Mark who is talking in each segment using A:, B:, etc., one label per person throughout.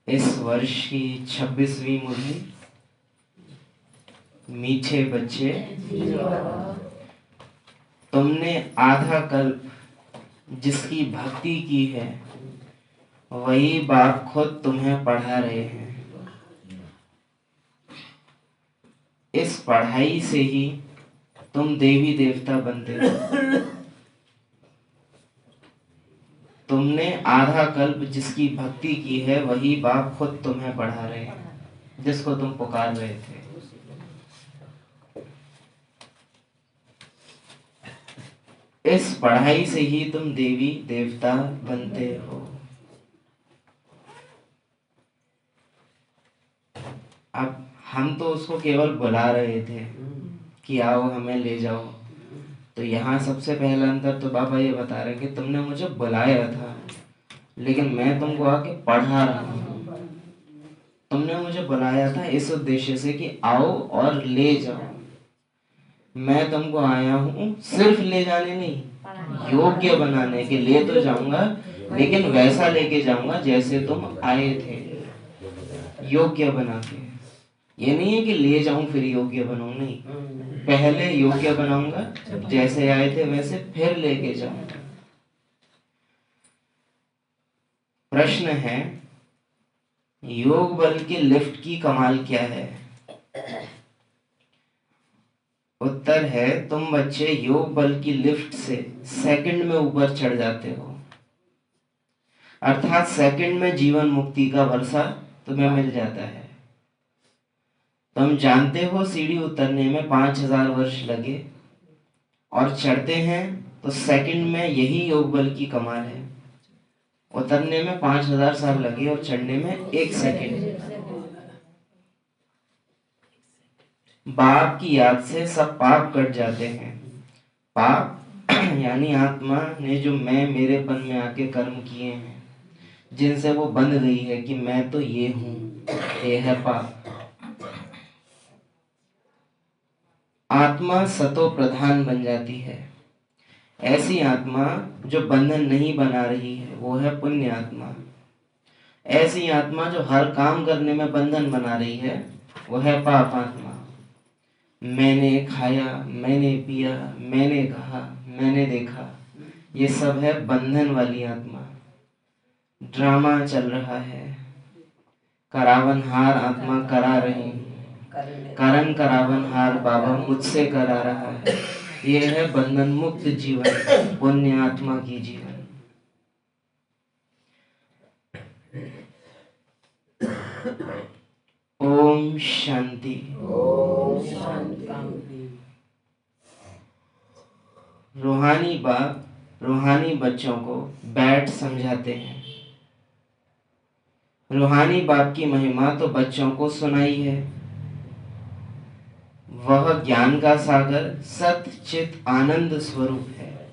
A: इस वर्ष की 26वीं मुरली मीठे बच्चे, तुमने आधा कल्प जिसकी भक्ति की है वही बाप खुद तुम्हें पढ़ा रहे हैं। इस पढ़ाई से ही तुम देवी देवता बनते हो। तुमने आधा कल्प जिसकी भक्ति की है वही बाप खुद तुम्हें पढ़ा रहे हैं, जिसको तुम पुकार रहे थे। इस पढ़ाई से ही तुम देवी देवता बनते हो। अब हम तो उसको केवल बुला रहे थे कि आओ हमें ले जाओ। तो यहाँ सबसे पहला अंतर तो बाबा ये बता रहे हैं कि तुमने मुझे बुलाया था, लेकिन मैं तुमको आके पढ़ा रहा हूँ। तुमने मुझे बुलाया था इस उद्देश्य से कि आओ और ले जाओ। मैं तुमको आया हूँ सिर्फ ले जाने नहीं, योग्य बनाने के लिए तो जाऊंगा, लेकिन वैसा लेके जाऊंगा जैसे तुम आए थे, योग्य बना के। ये नहीं है कि ले जाऊं फिर योग्य बनाऊं, नहीं, पहले योग्य बनाऊंगा, जैसे आए थे वैसे फिर लेके जाऊंगा। प्रश्न है, योग बल के लिफ्ट की कमाल क्या है? उत्तर है, तुम बच्चे योग बल की लिफ्ट से सेकंड में ऊपर चढ़ जाते हो। अर्थात सेकंड में जीवन मुक्ति का वर्षा तुम्हें मिल जाता है। तुम जानते हो सीढ़ी उतरने में 5000 वर्ष लगे और चढ़ते हैं तो सेकंड में, यही योग बल की कमाल है। उतरने में 5000 साल लगे और चढ़ने में 1 सेकंड। बाप की याद से सब पाप कट जाते हैं। पाप यानी आत्मा ने जो मैं मेरेपन में आके कर्म किए हैं, जिनसे वो बंध गई है कि मैं तो ये हूं, ये है पाप। आत्मा सतो प्रधान बन जाती है। ऐसी आत्मा जो बंधन नहीं बना रही है वो है पुण्य आत्मा। ऐसी आत्मा जो हर काम करने में बंधन बना रही है वो है पाप आत्मा। मैंने खाया, मैंने पिया, मैंने कहा, मैंने देखा, ये सब है बंधन वाली आत्मा। ड्रामा चल रहा है, करावनहार आत्मा करा रही, करण करावनहार बाबा मुझसे करा रहा है। ये है बंधन मुक्त जीवन, पुण्य आत्मा की जीवन। ओम शांति। ओम शांति। रूहानी बाप रूहानी बच्चों को बैठ समझाते हैं। रूहानी बाप की महिमा तो बच्चों को सुनाई है। वह ज्ञान का सागर सत चित आनंद स्वरूप है,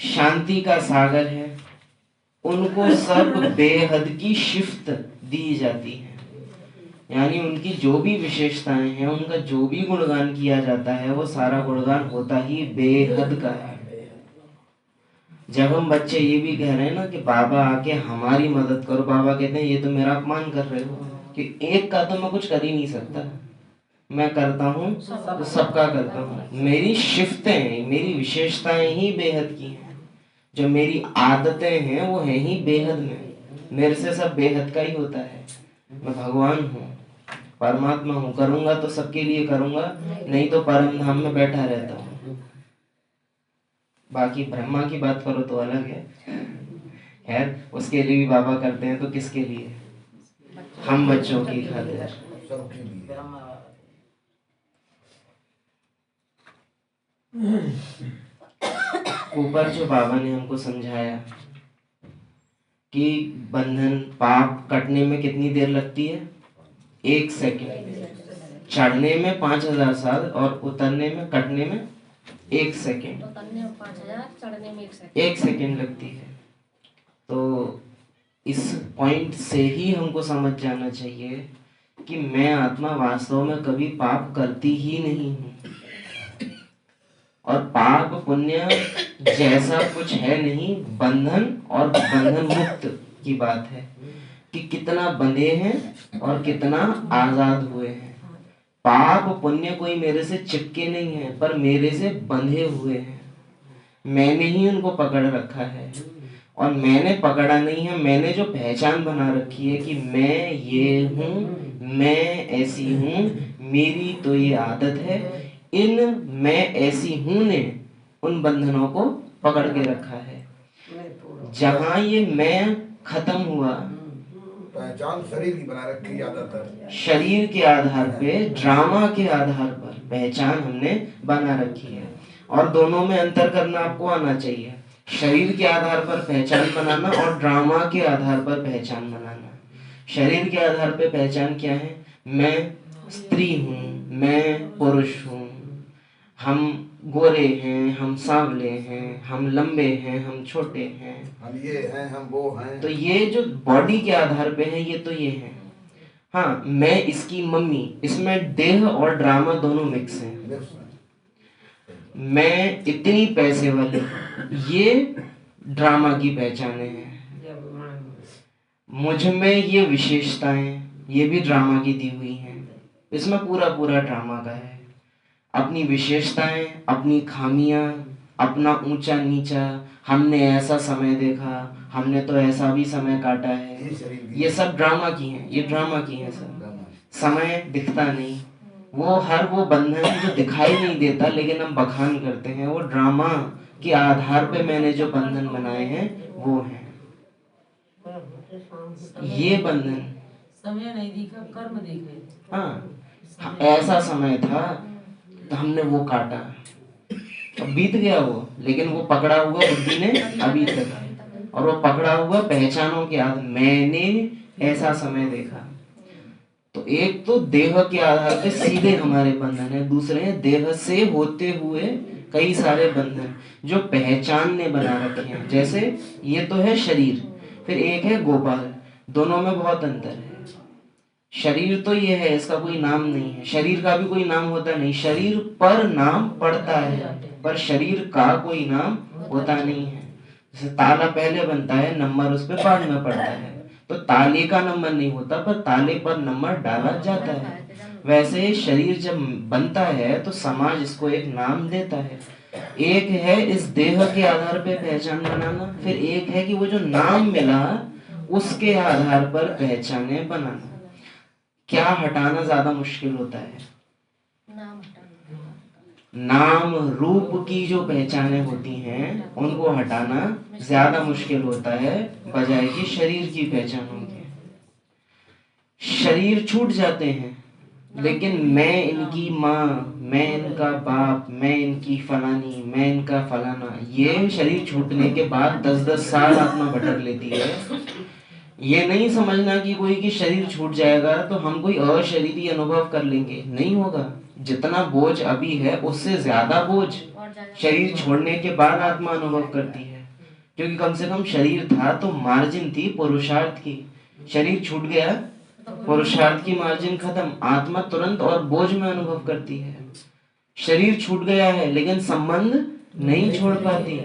A: शांति का सागर है। उनको सब बेहद की शिफ्त दी जाती है, यानी उनकी जो भी विशेषताएं हैं, उनका जो भी गुणगान किया जाता है, वो सारा गुणगान होता ही बेहद का है। जब हम बच्चे ये भी कह रहे हैं ना कि बाबा आके हमारी मदद करो, बाबा कहते हैं ये तो मेरा अपमान कर रहे हो कि एक का तो मैं कुछ कर ही नहीं सकता, मैं करता हूँ तो सबका करता हूँ। मेरी शिफ्तें, मेरी विशेषताएं ही बेहद की हैं, जो मेरी आदतें हैं वो हैं ही बेहद में। मेरे से सब बेहद का ही होता है। मैं भगवान हूँ, परमात्मा हूँ, करूँगा तो सबके लिए करूँगा, नहीं तो परम धाम में बैठा रहता हूँ। बाकी ब्रह्मा की बात करो तो अलग है, खैर उसके लिए भी बाबा करते हैं, तो किसके लिए? हम बच्चों की खातिर। ऊपर जो बाबा ने हमको समझाया कि बंधन पाप कटने में कितनी देर लगती है? 1 सेकंड। चढ़ने में 5000 साल और उतरने में, कटने में 1 सेकंड। उतरने में 5000, चढ़ने में 1 सेकंड लगती है। तो इस पॉइंट से ही हमको समझ जाना चाहिए कि मैं आत्मा वास्तव में कभी पाप करती ही नहीं हूँ, और पाप पुण्य जैसा कुछ है नहीं, बंधन और बंधन मुक्त की बात है कि कितना बंधे हैं और कितना आजाद हुए हैं। पाप पुण्य कोई मेरे से चिपके नहीं है, पर मेरे से बंधे हुए हैं। मैंने ही उनको पकड़ रखा है, और मैंने पकड़ा नहीं है, मैंने जो पहचान बना रखी है कि मैं ये हूँ, मैं ऐसी हूँ, मेरी तो ये आदत है, इन मैं ऐसी हूँ ने उन बंधनों को पकड़ के रखा है। जहां ये मैं खत्म हुआ,
B: पहचान शरीर की बना रखी आदत है,
A: शरीर के आधार पे, ड्रामा के आधार पर पहचान हमने बना रखी है। और दोनों में अंतर करना आपको आना चाहिए, शरीर के आधार पर पहचान बनाना और ड्रामा के आधार पर पहचान बनाना। शरीर के आधार पे पहचान क्या है? मैं स्त्री हूँ, मैं पुरुष हूँ, हम गोरे हैं, हम सांवले हैं, हम लंबे हैं, हम छोटे हैं,
B: हम ये हैं, हम वो हैं।
A: तो ये जो बॉडी के आधार पे है, ये तो ये है। हाँ, मैं इसकी मम्मी, इसमें देह और ड्रामा दोनों मिक्स हैं। मैं इतनी पैसे वाली, ये ड्रामा की पहचाने हैं। मुझ में ये विशेषताएं, ये भी ड्रामा की दी हुई हैं। इसमें पूरा पूरा ड्रामा का है। अपनी विशेषताएं, अपनी खामियां, अपना ऊंचा नीचा, हमने ऐसा समय देखा, हमने तो ऐसा भी समय काटा है, ये सब ड्रामा की हैं, ये ड्रामा की हैं सब। समय दिखता नहीं, वो हर वो बंधन जो दिखाई नहीं देता लेकिन हम बखान करते हैं, वो ड्रामा के आधार पे मैंने जो बंधन बनाए हैं वो हैं। ये बंधन
C: समय नहीं दिखा, कर्म दिखे।
A: हाँ, ऐसा समय था तो हमने वो काटा, अब बीत गया वो, लेकिन वो पकड़ा हुआ बुद्धि ने अभी तक, और वो पकड़ा हुआ पहचानों के आधार, मैंने ऐसा समय देखा। तो एक तो देह के आधार पे सीधे हमारे बंधन है, दूसरे हैं देह से होते हुए कई सारे बंधन जो पहचान ने बना रखे हैं। जैसे ये तो है शरीर, फिर एक है गोपाल, दोनों में बहुत अंतर है। शरीर तो ये है, इसका कोई नाम नहीं है, शरीर का भी कोई नाम होता नहीं, शरीर पर नाम पड़ता है, पर शरीर का कोई नाम होता नहीं है। जैसे ताला पहले बनता है, नंबर उस पर बाद में पड़ता है, तो ताले का नंबर नहीं होता, पर ताले पर नंबर डाला जाता है। वैसे शरीर जब बनता है तो समाज इसको एक नाम देता है। एक है इस देह के आधार पे पहचान बनाना, फिर एक है कि वो जो नाम मिला उसके आधार पर पहचाने बनाना। क्या हटाना ज्यादा मुश्किल होता है? नाम रूप की जो पहचाने होती हैं उनको हटाना ज्यादा मुश्किल होता है बजाय कि शरीर की पहचानों के। शरीर छूट जाते हैं, लेकिन मैं इनकी माँ, मैं इनका बाप, मैं इनकी फलानी, मैं इनका फलाना, ये शरीर छूटने के बाद 10-10 साल आत्मा भटक लेती है। ये नहीं समझना कि कोई की शरीर छूट जाएगा तो हम कोई अशरीरी अनुभव कर लेंगे, नहीं होगा। जितना बोझ अभी है उससे ज्यादा बोझ शरीर छोड़ने के बाद आत्मा अनुभव करती है, क्योंकि कम से कम शरीर था तो मार्जिन थी पुरुषार्थ की, शरीर छूट गया, पुरुषार्थ की मार्जिन खत्म, आत्मा तुरंत और बोझ में अनुभव करती है। शरीर छूट गया है लेकिन संबंध नहीं छोड़ पाती,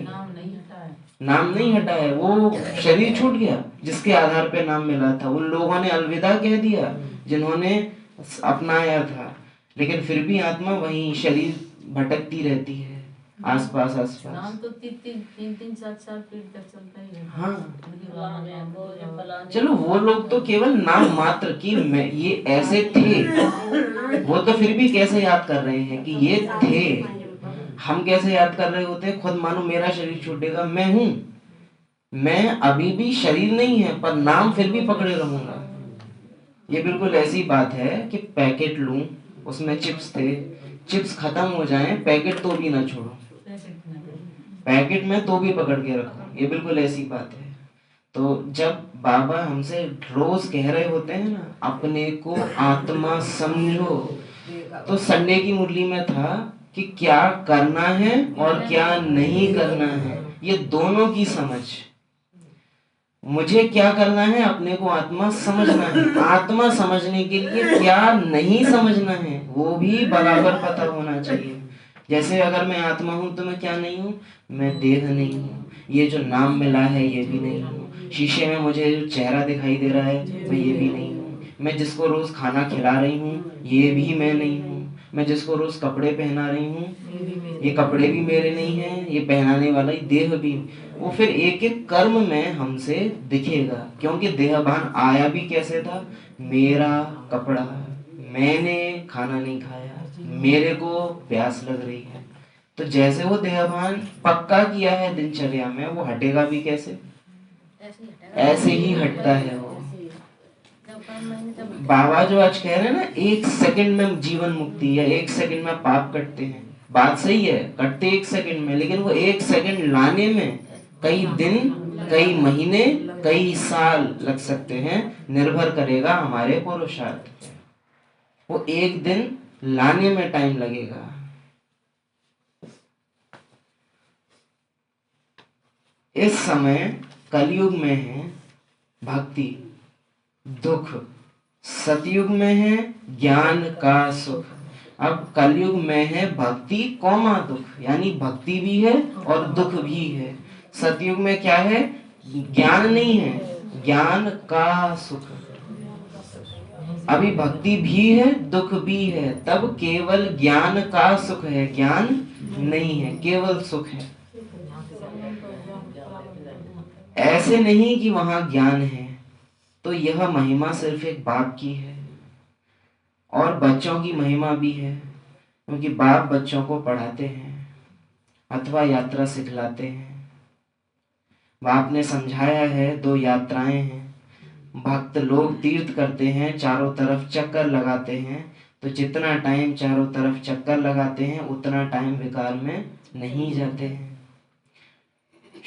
A: नाम नहीं हटा है, वो शरीर छूट गया जिसके आधार पे नाम मिला था। उन लोगों ने अलविदा कह दिया जिन्होंने अपनाया था, लेकिन फिर भी आत्मा वहीं शरीर भटकती रहती है आसपास आसपास।
C: नाम तो 3-3-4 पीढ़ी तक चलता ही है।
A: हाँ, चलो वो लोग तो केवल नाम मात्र की मैं ये ऐसे थे, वो तो फिर भी कैसे याद कर रहे हैं कि ये थे। हम कैसे याद कर रहे होते हैं? खुद मानो मेरा शरीर छूटेगा, मैं हूं, मैं अभी भी शरीर नहीं है पर नाम फिर भी पकड़े रहूंगा। ये बिल्कुल ऐसी बात है कि पैकेट लूं, उसमें चिप्स थे, चिप्स खत्म हो जाएं, पैकेट तो भी ना छोड़ो, पैकेट में तो भी पकड़ के रखो, ये बिल्कुल ऐसी बात है। तो जब बाबा हमसे रोज कह रहे होते हैं ना, अपने को आत्मा समझो, तो संडे की मुरली में था कि क्या करना है और क्या नहीं करना है, ये दोनों की समझ। मुझे क्या करना है? अपने को आत्मा समझना है। आत्मा समझने के लिए क्या नहीं समझना है वो भी बराबर पता होना चाहिए। जैसे अगर मैं आत्मा हूँ तो मैं क्या नहीं हूँ, मैं देह नहीं हूँ, ये जो नाम मिला है ये भी नहीं हूँ, शीशे में मुझे जो चेहरा दिखाई दे रहा है मैं ये भी नहीं हूँ, मैं जिसको रोज खाना खिला रही हूँ ये भी मैं नहीं हूँ, मैं जिसको रोज कपड़े पहना रही हूँ ये कपड़े भी मेरे नहीं हैं, ये पहनाने वाला ही देह भी। वो फिर एक एक कर्म में हमसे दिखेगा, क्योंकि देहभान आया भी कैसे था, मेरा कपड़ा, मैंने खाना नहीं खाया, मेरे को प्यास लग रही है। तो जैसे वो देहभान पक्का किया है दिनचर्या में, वो हटेगा भी कैसे, ऐसे ही हटता है वो। बाबा जो आज कह रहे हैं ना 1 सेकंड में जीवन मुक्ति या 1 सेकंड में पाप कटते हैं, बात सही है, कटते 1 सेकंड में, लेकिन वो 1 सेकंड लाने में कई दिन, कई महीने, कई साल लग सकते हैं, निर्भर करेगा हमारे पुरुषार्थ पे। वो 1 दिन लाने में टाइम लगेगा। इस समय कलयुग में है भक्ति दुख, सतयुग में है ज्ञान का सुख। अब कलयुग में है भक्ति कौमा दुख, यानी भक्ति भी है और दुख भी है। सतयुग में क्या है, ज्ञान नहीं है, ज्ञान का सुख। अभी भक्ति भी है दुख भी है, तब केवल ज्ञान का सुख है, ज्ञान नहीं है, केवल सुख है। ऐसे नहीं कि वहां ज्ञान है। तो यह महिमा सिर्फ एक बाप की है, और बच्चों की महिमा भी है, क्योंकि बाप बच्चों को पढ़ाते हैं अथवा यात्रा सिखलाते हैं। बाप ने समझाया है 2 यात्राएं हैं। भक्त लोग तीर्थ करते हैं, चारों तरफ चक्कर लगाते हैं, तो जितना टाइम चारों तरफ चक्कर लगाते हैं उतना टाइम विकार में नहीं जाते हैं।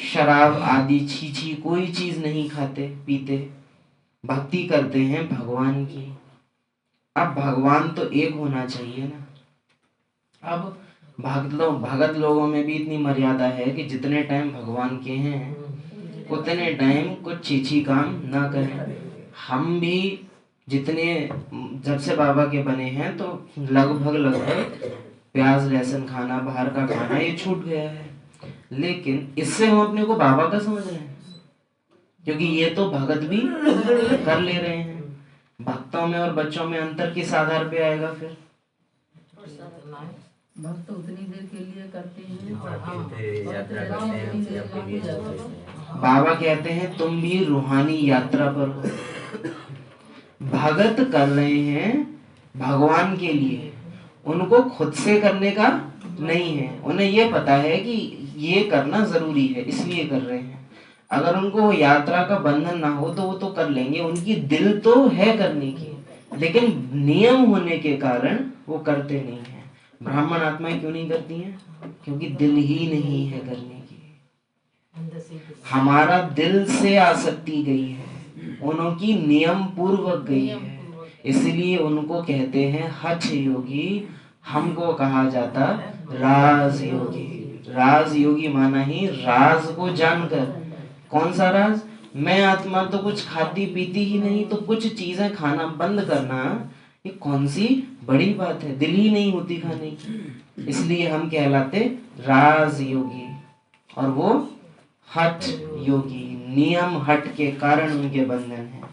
A: शराब आदि छी कोई चीज नहीं खाते पीते, भक्ति करते हैं भगवान की। अब भगवान तो एक होना चाहिए ना। अब भगत लोगों में भी इतनी मर्यादा है कि जितने टाइम भगवान के हैं उतने टाइम कुछ चीची काम ना करें। हम भी जितने जब से बाबा के बने हैं तो लगभग प्याज लहसुन खाना, बाहर का खाना ये छूट गया है, लेकिन इससे हम अपने को बाबा का समझ रहे हैं, क्योंकि ये तो भगत भी कर ले रहे हैं। भक्तों में और बच्चों में अंतर किस आधार पे आएगा फिर?
C: भक्त उतनी देर के लिए करते हैं।
A: बाबा कहते हैं तुम भी रूहानी यात्रा पर हो। भगत कर रहे हैं भगवान के लिए, उनको खुद से करने का नहीं है। उन्हें ये पता है कि ये करना जरूरी है, इसलिए कर रहे हैं। अगर उनको यात्रा का बंधन ना हो तो वो तो कर लेंगे, उनकी दिल तो है करने की, लेकिन नियम होने के कारण वो करते नहीं है। ब्राह्मण आत्माएं क्यों नहीं करती हैं? क्योंकि दिल ही नहीं है करने की। हमारा दिल से आसक्ति गई है, उनकी नियम पूर्वक गई है, इसलिए उनको कहते हैं हठ योगी। हमको कहा जाता राज योगी। राज योगी माना ही राज को जानकर। कौन सा राज? मैं आत्मा तो कुछ खाती पीती ही नहीं, तो कुछ चीजें खाना बंद करना ये कौन सी बड़ी बात है, दिल ही नहीं होती खाने की, इसलिए हम कहलाते राज योगी। और वो हठ योगी, नियम हट के कारण उनके बंधन है।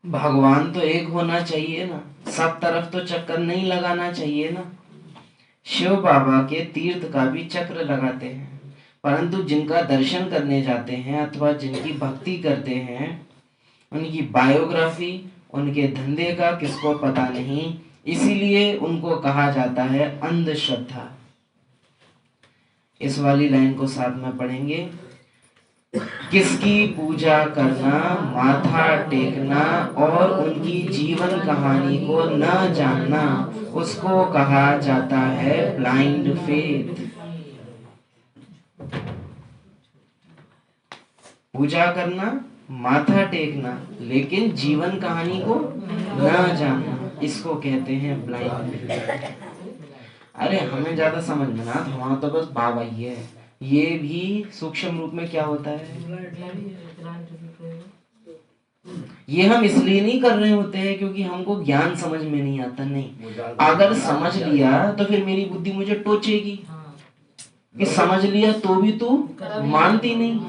A: भगवान तो एक होना चाहिए ना, सब तरफ तो चक्कर नहीं लगाना चाहिए ना। शिव बाबा के तीर्थ का भी चक्र लगाते हैं, परंतु जिनका दर्शन करने जाते हैं अथवा जिनकी भक्ति करते हैं उनकी बायोग्राफी, उनके धंधे का किसको पता नहीं, इसीलिए उनको कहा जाता है अंधश्रद्धा। इस वाली लाइन को साथ में पढ़ेंगे। किसकी पूजा करना, माथा टेकना और उनकी जीवन कहानी को न जानना, उसको कहा जाता है ब्लाइंड फेथ। पूजा करना, माथा टेकना, लेकिन जीवन कहानी को न जानना, इसको कहते हैं ब्लाइंड फेथ। अरे हमें ज्यादा समझ में ना, हमारा तो बस बाबा ही है। ये भी सूक्ष्म रूप में क्या होता है? ये हम इसलिए नहीं कर रहे होते हैं क्योंकि हमको ज्ञान समझ में नहीं आता, नहीं। अगर समझ लिया तो फिर मेरी बुद्धि मुझे टोचेगी कि समझ लिया तो भी तू मानती नहीं।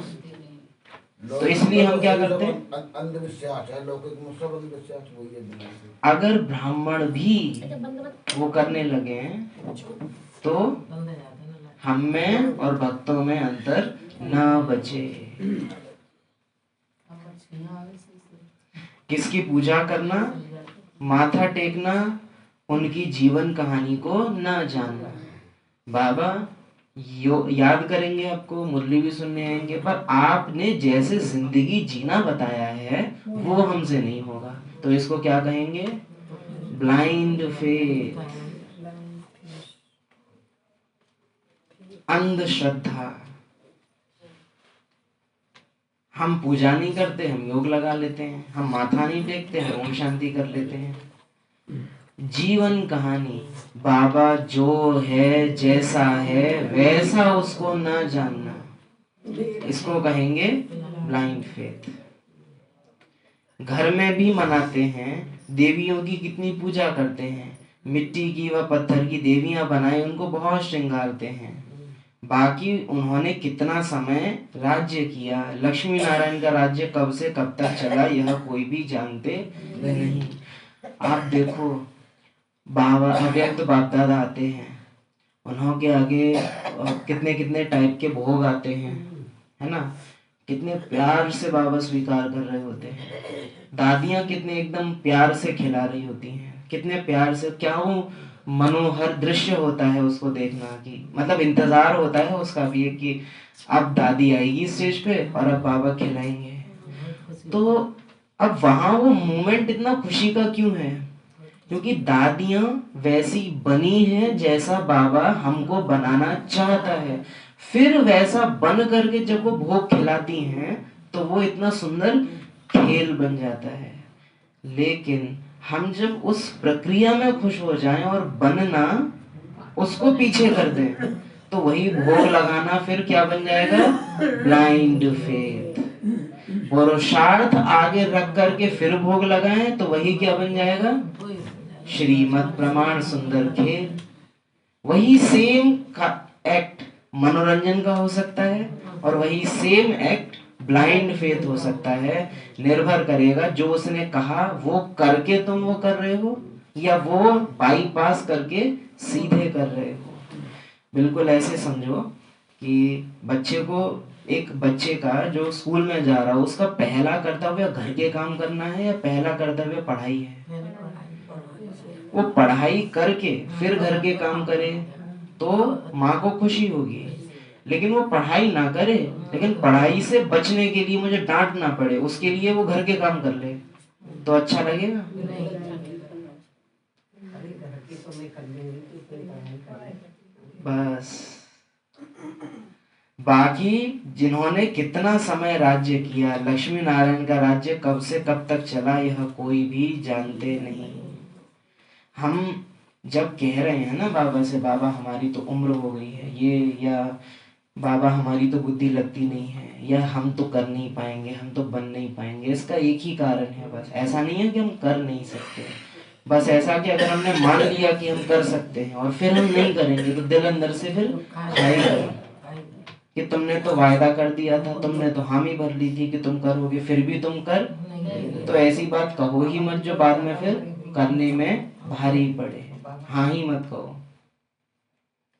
A: तो इसलिए हम क्या करते हैं,
B: अंधविश्वास है, लौकिक में सब अंधविश्वास वही है दुनिया से।
A: अगर ब्राह्मण भी वो करने लगे हैं तो हम में और भक्तों में अंतर न बचे। किसकी पूजा करना, माथा टेकना, उनकी जीवन कहानी को न जानना। बाबा याद करेंगे, आपको मुरली भी सुनने आएंगे, पर आपने जैसे जिंदगी जीना बताया है वो हमसे नहीं होगा। तो इसको क्या कहेंगे, ब्लाइंड फेथ, अंधश्रद्धा। हम पूजा नहीं करते, हम योग लगा लेते हैं, हम माथा नहीं टेकते, हम ओम शांति कर लेते हैं। जीवन कहानी, बाबा जो है जैसा है वैसा उसको न जानना, इसको कहेंगे ब्लाइंड फेथ। घर में भी मनाते हैं, देवियों की कितनी पूजा करते हैं, मिट्टी की व पत्थर की देवियां बनाए उनको बहुत श्रृंगारते हैं। बाकी उन्होंने कितना समय राज्य किया, लक्ष्मी नारायण का राज्य कब से कब तक चला यह कोई भी जानते नहीं। आप देखो, बाबा अव्यक्त बाप दादा आते हैं, उन्होंने आगे कितने कितने टाइप के भोग आते हैं, है ना, कितने प्यार से बाबा स्वीकार कर रहे होते हैं। दादियां कितने एकदम प्यार से खिला रही होती हैं, कितने प्यार से, क्या वो मनोहर दृश्य होता है उसको देखना, कि मतलब इंतजार होता है उसका भी कि अब दादी आएगी स्टेज पे और अब बाबा खिलाएंगे। तो अब वहां वो मोमेंट इतना खुशी का क्यों है, क्योंकि दादियां वैसी बनी है जैसा बाबा हमको बनाना चाहता है। फिर वैसा बन करके जब वो भोग खिलाती हैं तो वो इतना सुंदर खेल बन जाता है। लेकिन हम जब उस प्रक्रिया में खुश हो जाएं और बनना उसको पीछे कर दें तो वही भोग लगाना फिर क्या बन जाएगा, ब्लाइंड फेथ। पुरुषार्थ आगे रख करके फिर भोग लगाएं तो वही क्या बन जाएगा, श्रीमत प्रमाण सुंदर खेल। वही सेम का एक्ट मनोरंजन का हो सकता है और वही सेम एक्ट ब्लाइंड फेथ हो सकता है। निर्भर करेगा जो उसने कहा वो करके तुम वो कर रहे हो या वो बाईपास करके सीधे कर रहे हो। बिल्कुल ऐसे समझो कि बच्चे को, एक बच्चे का जो स्कूल में जा रहा हो उसका पहला कर्तव्य घर के काम करना है या पहला कर्तव्य पढ़ाई है। वो पढ़ाई करके फिर घर के काम करे तो माँ को खुशी होगी। लेकिन वो पढ़ाई ना करे लेकिन पढ़ाई से बचने के लिए मुझे डांट ना पड़े उसके लिए वो घर के काम कर ले तो अच्छा लगेगा? बस बाकी जिन्होंने कितना समय राज्य किया, लक्ष्मी नारायण का राज्य कब से कब तक चला यह कोई भी जानते नहीं। हम जब कह रहे हैं ना बाबा से, बाबा हमारी तो उम्र हो गई है ये, या बाबा हमारी तो बुद्धि लगती नहीं है, या हम तो कर नहीं पाएंगे, हम तो बन नहीं पाएंगे, इसका एक ही कारण है बस। ऐसा नहीं है कि हम कर नहीं सकते, बस ऐसा कि अगर हमने मान लिया कि हम कर सकते हैं और फिर हम नहीं करेंगे तो दिल अंदर से फिर खाएगा कि तुमने तो वायदा कर दिया था, तुमने तो हामी भर ली थी कि तुम करोगे, फिर भी तुम कर। तो ऐसी बात कहो ही मत जो बाद में फिर करने में भारी पड़े। हाँ ही मत कहो।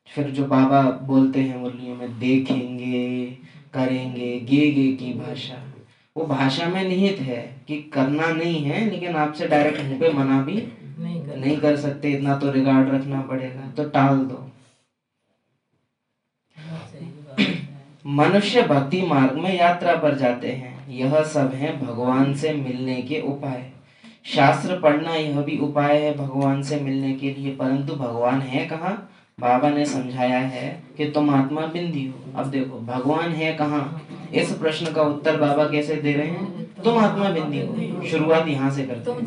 A: फिर जो बाबा बोलते हैं मुरलियों में, देखेंगे करेंगे, गे गे की भाषा, वो भाषा में निहित है कि करना नहीं है, लेकिन आपसे डायरेक्ट मुंह पे मना भी नहीं कर सकते, इतना तो रिगार्ड रखना पड़ेगा, तो टाल दो। मनुष्य भक्ति मार्ग में यात्रा पर जाते हैं, यह सब है भगवान से मिलने के उपाय। शास्त्र पढ़ना यह भी उपाय है भगवान से मिलने के लिए, परंतु भगवान है कहाँ? बाबा ने समझाया है कि तुम आत्मा बिंदी हो। अब देखो भगवान है कहाँ, इस प्रश्न का उत्तर बाबा कैसे दे रहे हैं? तुम आत्मा बिंदी हो। शुरुआत यहाँ से करते हैं,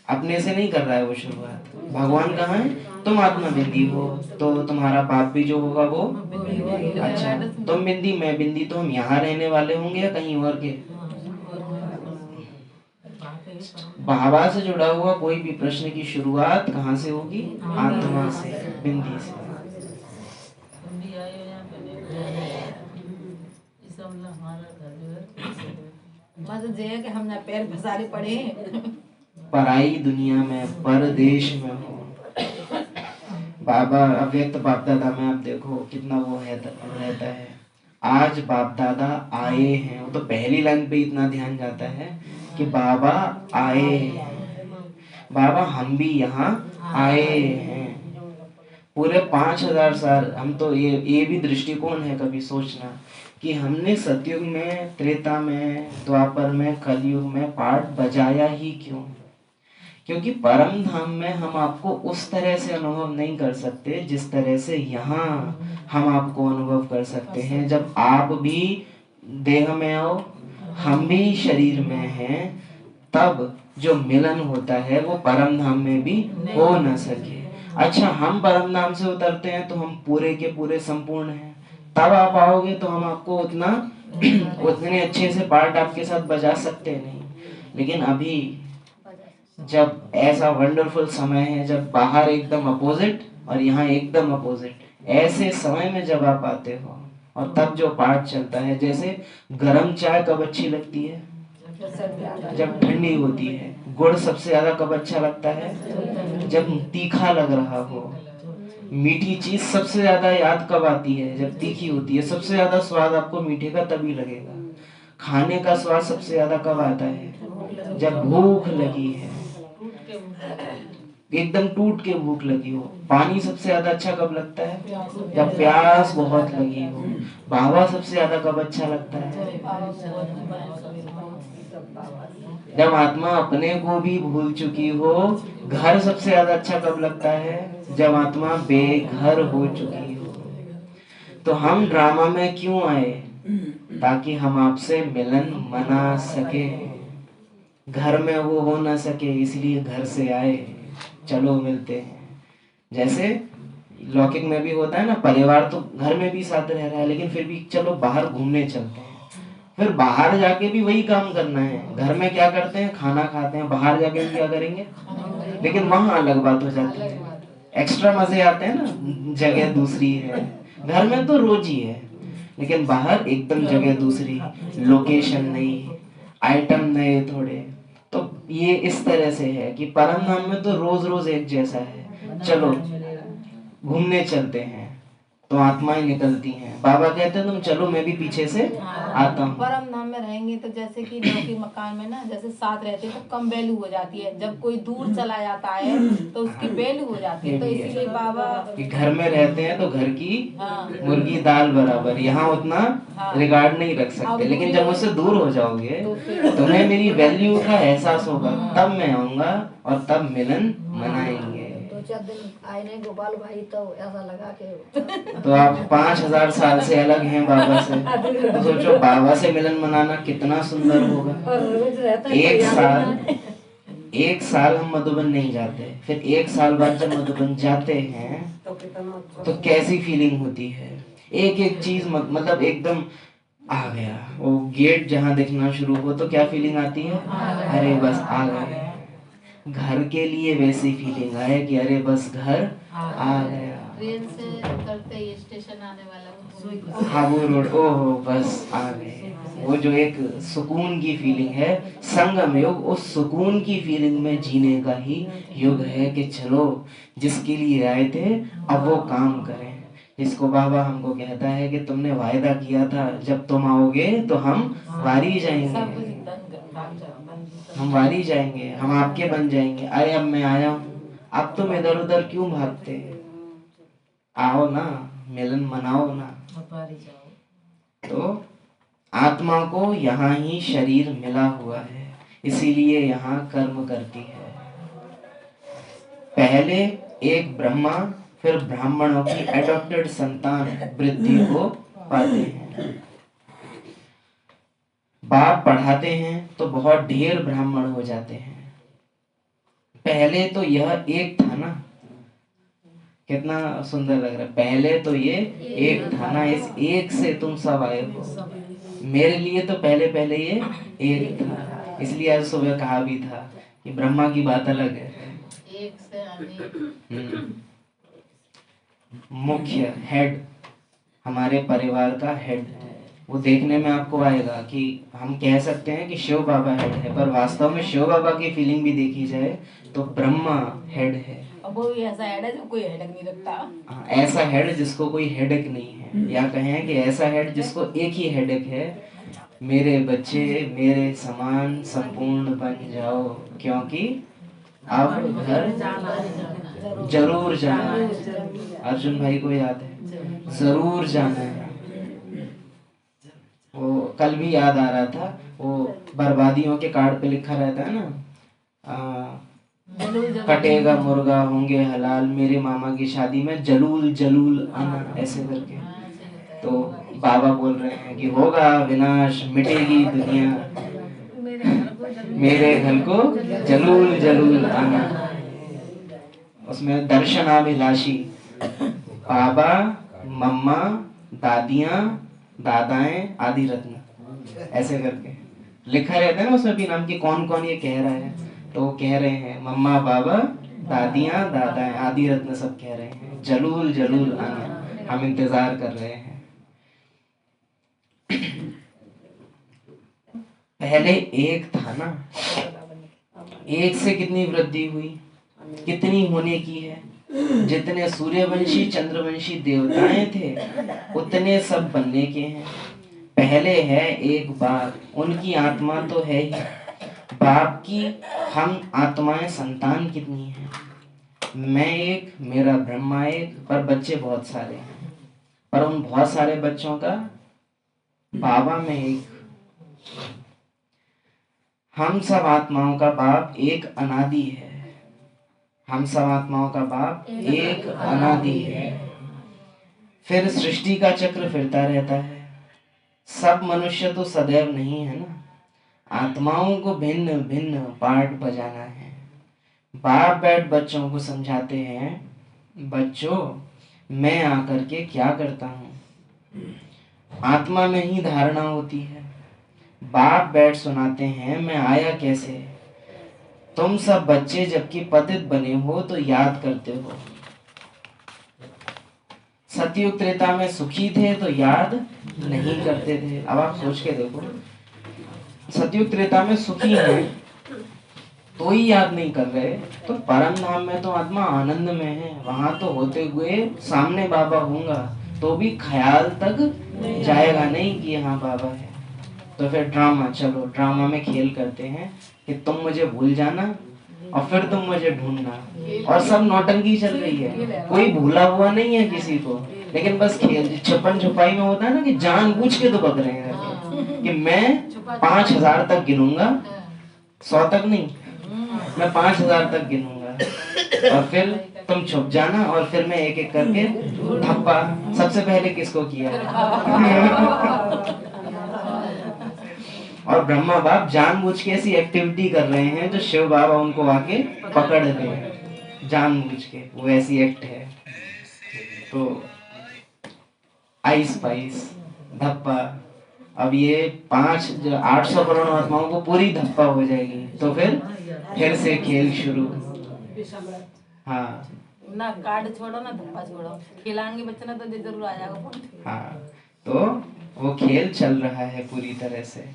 A: अपने से नहीं कर रहा है वो शुरुआत। भगवान कहाँ है? तुम आत्मा बिंदी हो, तो तुम्हारा बाप भी जो होगा वो, अच्छा तुम बिंदी मैं बिंदी, तो हम यहाँ रहने वाले होंगे या कहीं और के? बाबा से जुड़ा हुआ कोई भी प्रश्न की शुरुआत कहाँ से होगी? आत्मा से, बिंदी से।
C: तुम भी आए हो यहाँ पे, इस सब हमारा घर जो है
D: मतलब ये है कि हम ना पैर पसारे पड़े हैं।
A: पराई दुनिया में, परदेश में हो। बाबा अव्यक्त बाप दादा में आप देखो कितना वो है रहता है। आज बाप दादा आए हैं, वो तो पहली लाइन पे इतना ध्यान जाता है कि बाबा आए हैं। बाबा हम भी यहाँ आए हैं। पूरे 5000 साल हम तो ये भी दृष्टिकोण है कभी सोचना कि हमने सतयुग में, त्रेता में, द्वापर में, कलयुग में पाठ बजाया ही क्यों? क्योंकि परम धाम में हम आपको उस तरह से अनुभव नहीं कर सकते जिस तरह से यहाँ हम आपको अनुभव कर सकते हैं। जब आप भी देह में आओ, हम भी शरीर में हैं, तब जो मिलन होता है वो परम धाम में भी हो न सके। अच्छा, हम परम धाम से उतरते हैं तो हम पूरे के पूरे संपूर्ण हैं। तब आप आओगे तो हम आपको उतने अच्छे से पार्ट आपके साथ बजा सकते नहीं। लेकिन अभी जब ऐसा वंडरफुल समय है, जब बाहर एकदम अपोजिट और यहाँ एकदम अपोजिट, ऐसे समय में जब आप आते हो और तब जो पाठ चलता है, जैसे गरम चाय कब अच्छी लगती है? जब ठंडी होती है। गुड़ सबसे ज्यादा कब अच्छा लगता है? जब तीखा लग रहा हो। मीठी चीज सबसे ज्यादा याद कब आती है? जब तीखी होती है। सबसे ज्यादा स्वाद आपको मीठे का तभी लगेगा। खाने का स्वाद सबसे ज्यादा कब आता है? जब भूख लगी है, एकदम टूट के भूख लगी हो। पानी सबसे ज्यादा अच्छा कब लगता है? जब प्यास बहुत लगी हो। बाबा सबसे ज्यादा कब अच्छा लगता है? जब आत्मा अपने को भी भूल चुकी हो। घर सबसे ज्यादा अच्छा कब लगता है? जब आत्मा बेघर हो चुकी हो। तो हम ड्रामा में क्यों आए? ताकि हम आपसे मिलन मना सके। घर में वो हो ना सके, इसलिए घर से आए, चलो मिलते हैं। जैसे लौकिक में भी होता है ना, परिवार तो घर में भी साथ रह रहा है, लेकिन फिर भी चलो बाहर घूमने चलते हैं। फिर बाहर जाके भी वही काम करना है। घर में क्या करते हैं? खाना खाते हैं। बाहर जाके भी क्या करेंगे? लेकिन वहां अलग बात हो जाती है, एक्स्ट्रा मजे आते हैं ना, जगह दूसरी है। घर में तो रोज ही है, लेकिन बाहर एकदम जगह दूसरी, लोकेशन नई, आइटम नए थोड़े। तो ये इस तरह से है कि परम धाम में तो रोज रोज एक जैसा है। चलो घूमने चलते हैं, तो आत्माएं निकलती हैं। बाबा कहते हैं तुम चलो, मैं भी पीछे से आता हूँ।
D: परम धाम में रहेंगे तो जैसे कि लौकिक मकान में ना, जैसे साथ रहते हैं तो कम वैल्यू हो जाती है। जब कोई दूर चला जाता है तो उसकी वैल्यू हो जाती है। तो इसीलिए बाबा
A: कि घर में रहते हैं तो घर की मुर्गी दाल बराबर, यहाँ उतना रिगार्ड नहीं रख सकते। लेकिन जब मुझसे दूर हो जाओगे, तुम्हें मेरी वैल्यू का एहसास होगा, तब मैं आऊंगा और तब मिलन मनाएंगे।
E: 2-4 दिन आए नहीं गोपाल भाई, तो ऐसा लगा कि
A: तो आप 5000 साल से अलग हैं बाबा से। तो सोचो बाबा से मिलन मनाना कितना सुंदर होगा।
E: रोज रहता
A: एक साल हम मधुबन नहीं जाते, फिर एक साल बाद जब मधुबन जाते हैं तो कैसी फीलिंग होती है। एक एक चीज मतलब एकदम आ गया। वो गेट जहाँ दिखना शुरू हो तो क्या फीलिंग आती है? अरे बस आ गए। घर के लिए वैसी फीलिंग आए कि अरे बस घर आ गया।
C: ट्रेन से उतरते ही स्टेशन आने वाला
A: हाँ वो रोड, ओहो बस आ गए। वो जो एक सुकून की फीलिंग है, संगम युग उस सुकून की फीलिंग में जीने का ही युग है कि चलो जिसके लिए आए थे अब वो काम करें। जिसको बाबा हमको कहता है कि तुमने वायदा किया था जब तुम आओगे तो हम वारी जाएंगे, हम वारी जाएंगे, हम आपके बन जाएंगे। अरे अब मैं आया हूँ, अब तुम इधर उधर क्यों भागते? आओ ना, मिलन मनाओ ना। तो आत्मा को यहाँ ही शरीर मिला हुआ है, इसीलिए यहाँ कर्म करती है। पहले एक ब्रह्मा फिर ब्राह्मणों की एडॉप्टेड संतान वृद्धि को पाते हैं। बाप पढ़ाते हैं तो बहुत ढेर ब्राह्मण हो जाते हैं। पहले तो यह एक था ना, कितना सुंदर लग रहा है। पहले तो ये एक था ना, इस एक से तुम सब आए हो। मेरे लिए तो पहले पहले ये एक था, इसलिए आज सुबह कहा भी था कि ब्रह्मा की बात अलग है।
C: एक से अनेक।
A: मुख्य हेड, हमारे परिवार का हेड, वो देखने में आपको आएगा कि हम कह सकते हैं कि शिव बाबा हेड है, पर वास्तव में शिव बाबा की फीलिंग भी देखी जाए तो ब्रह्मा हेड है।
D: और वो भी ऐसा हेड है जो कोई हेडक नहीं रखता।
A: हाँ, ऐसा हेड जिसको कोई हेडेक नहीं है, या कहें कि ऐसा हेड जिसको एक ही हेडेक है, मेरे बच्चे मेरे समान संपूर्ण बन जाओ, क्योंकि अब घर जरूर जाना है। अर्जुन भाई को याद है, जरूर जाना है। वो कल भी याद आ रहा था, वो बर्बादियों के कार्ड पे लिखा रहता है ना, कटेगा मुर्गा होंगे हलाल, मेरे मामा की शादी में जलूल जलूल आना, ऐसे करके। तो बाबा बोल रहे हैं कि होगा विनाश, मिटेगी दुनिया, मेरे घर को जलूल जलूल आना। उसमें दर्शनाभिलाषी बाबा, मम्मा, दादियाँ, दादाएं, आदि रत्न, ऐसे करके लिखा रहता है ना उसमें भी नाम की कौन कौन ये कह रहा है। तो वो कह रहे हैं मम्मा बाबा दादियाँ दादाएं आदि रत्न सब कह रहे हैं जलूल जलूल आना, हम इंतजार कर रहे हैं। पहले एक था ना, एक से कितनी वृद्धि हुई, कितनी होने की है। जितने सूर्यवंशी चंद्रवंशी देवताएं थे उतने सब बनने के हैं। पहले है एक बाप, उनकी आत्मा तो है ही, बाप की हम आत्माएं संतान कितनी हैं। मैं एक, मेरा ब्रह्मा एक, पर बच्चे बहुत सारे हैं। पर उन बहुत सारे बच्चों का बाबा में एक। हम सब आत्माओं का बाप एक अनादि है, हम सब आत्माओं का बाप एक अनादि है। फिर सृष्टि का चक्र फिरता रहता है। सब मनुष्य तो सदैव नहीं है ना, आत्माओं को भिन्न भिन्न पार्ट बजाना है। बाप बैठ बच्चों को समझाते हैं, बच्चों मैं आकर के क्या करता हूँ। आत्मा में ही धारणा होती है। बाप बैठ सुनाते हैं मैं आया कैसे। तुम सब बच्चे जबकि पतित बने हो तो याद करते हो। सतयुग त्रेता में सुखी थे तो याद नहीं करते थे। अब आप सोच के देखो, सतयुग त्रेता में सुखी है तो ही याद नहीं कर रहे, तो परम धाम में तो आत्मा आनंद में है, वहां तो होते हुए सामने बाबा होगा तो भी ख्याल तक जाएगा नहीं कि यहाँ बाबा है। तो फिर ड्रामा, चलो ड्रामा में खेल करते हैं कि तुम मुझे भूल जाना और फिर तुम मुझे ढूंढना, और सब नौटंकी चल रही है। कोई भूला हुआ नहीं है किसी को, लेकिन बस खेल। छुपन छुपाई में होता है ना कि जानबूझ के तो पक रहे हैं कि मैं 5000 तक गिनूंगा, 100 तक नहीं, मैं 5000 तक गिनूंगा और फिर तुम छुप जाना, और फिर मैं एक एक करके थप्पा। सबसे पहले किसको किया और ब्रह्मा बाप जानबूझ के ऐसी एक्टिविटी कर रहे हैं जो शिव बाबा उनको आके पकड़ ले, जानबूझ के वो ऐसी एक्ट है। तो आइस पाइस धप्पा, अब ये 800 करोड़ आत्माओं को पूरी धप्पा हो जाएगी, तो फिर से खेल शुरू। हाँ
D: ना कार्ड छोड़ो ना धप्पा छोड़ो, खिलाएंगे बच्चे ना तो जरूर आ जाएगा।
A: हाँ, तो वो खेल चल रहा है पूरी तरह से।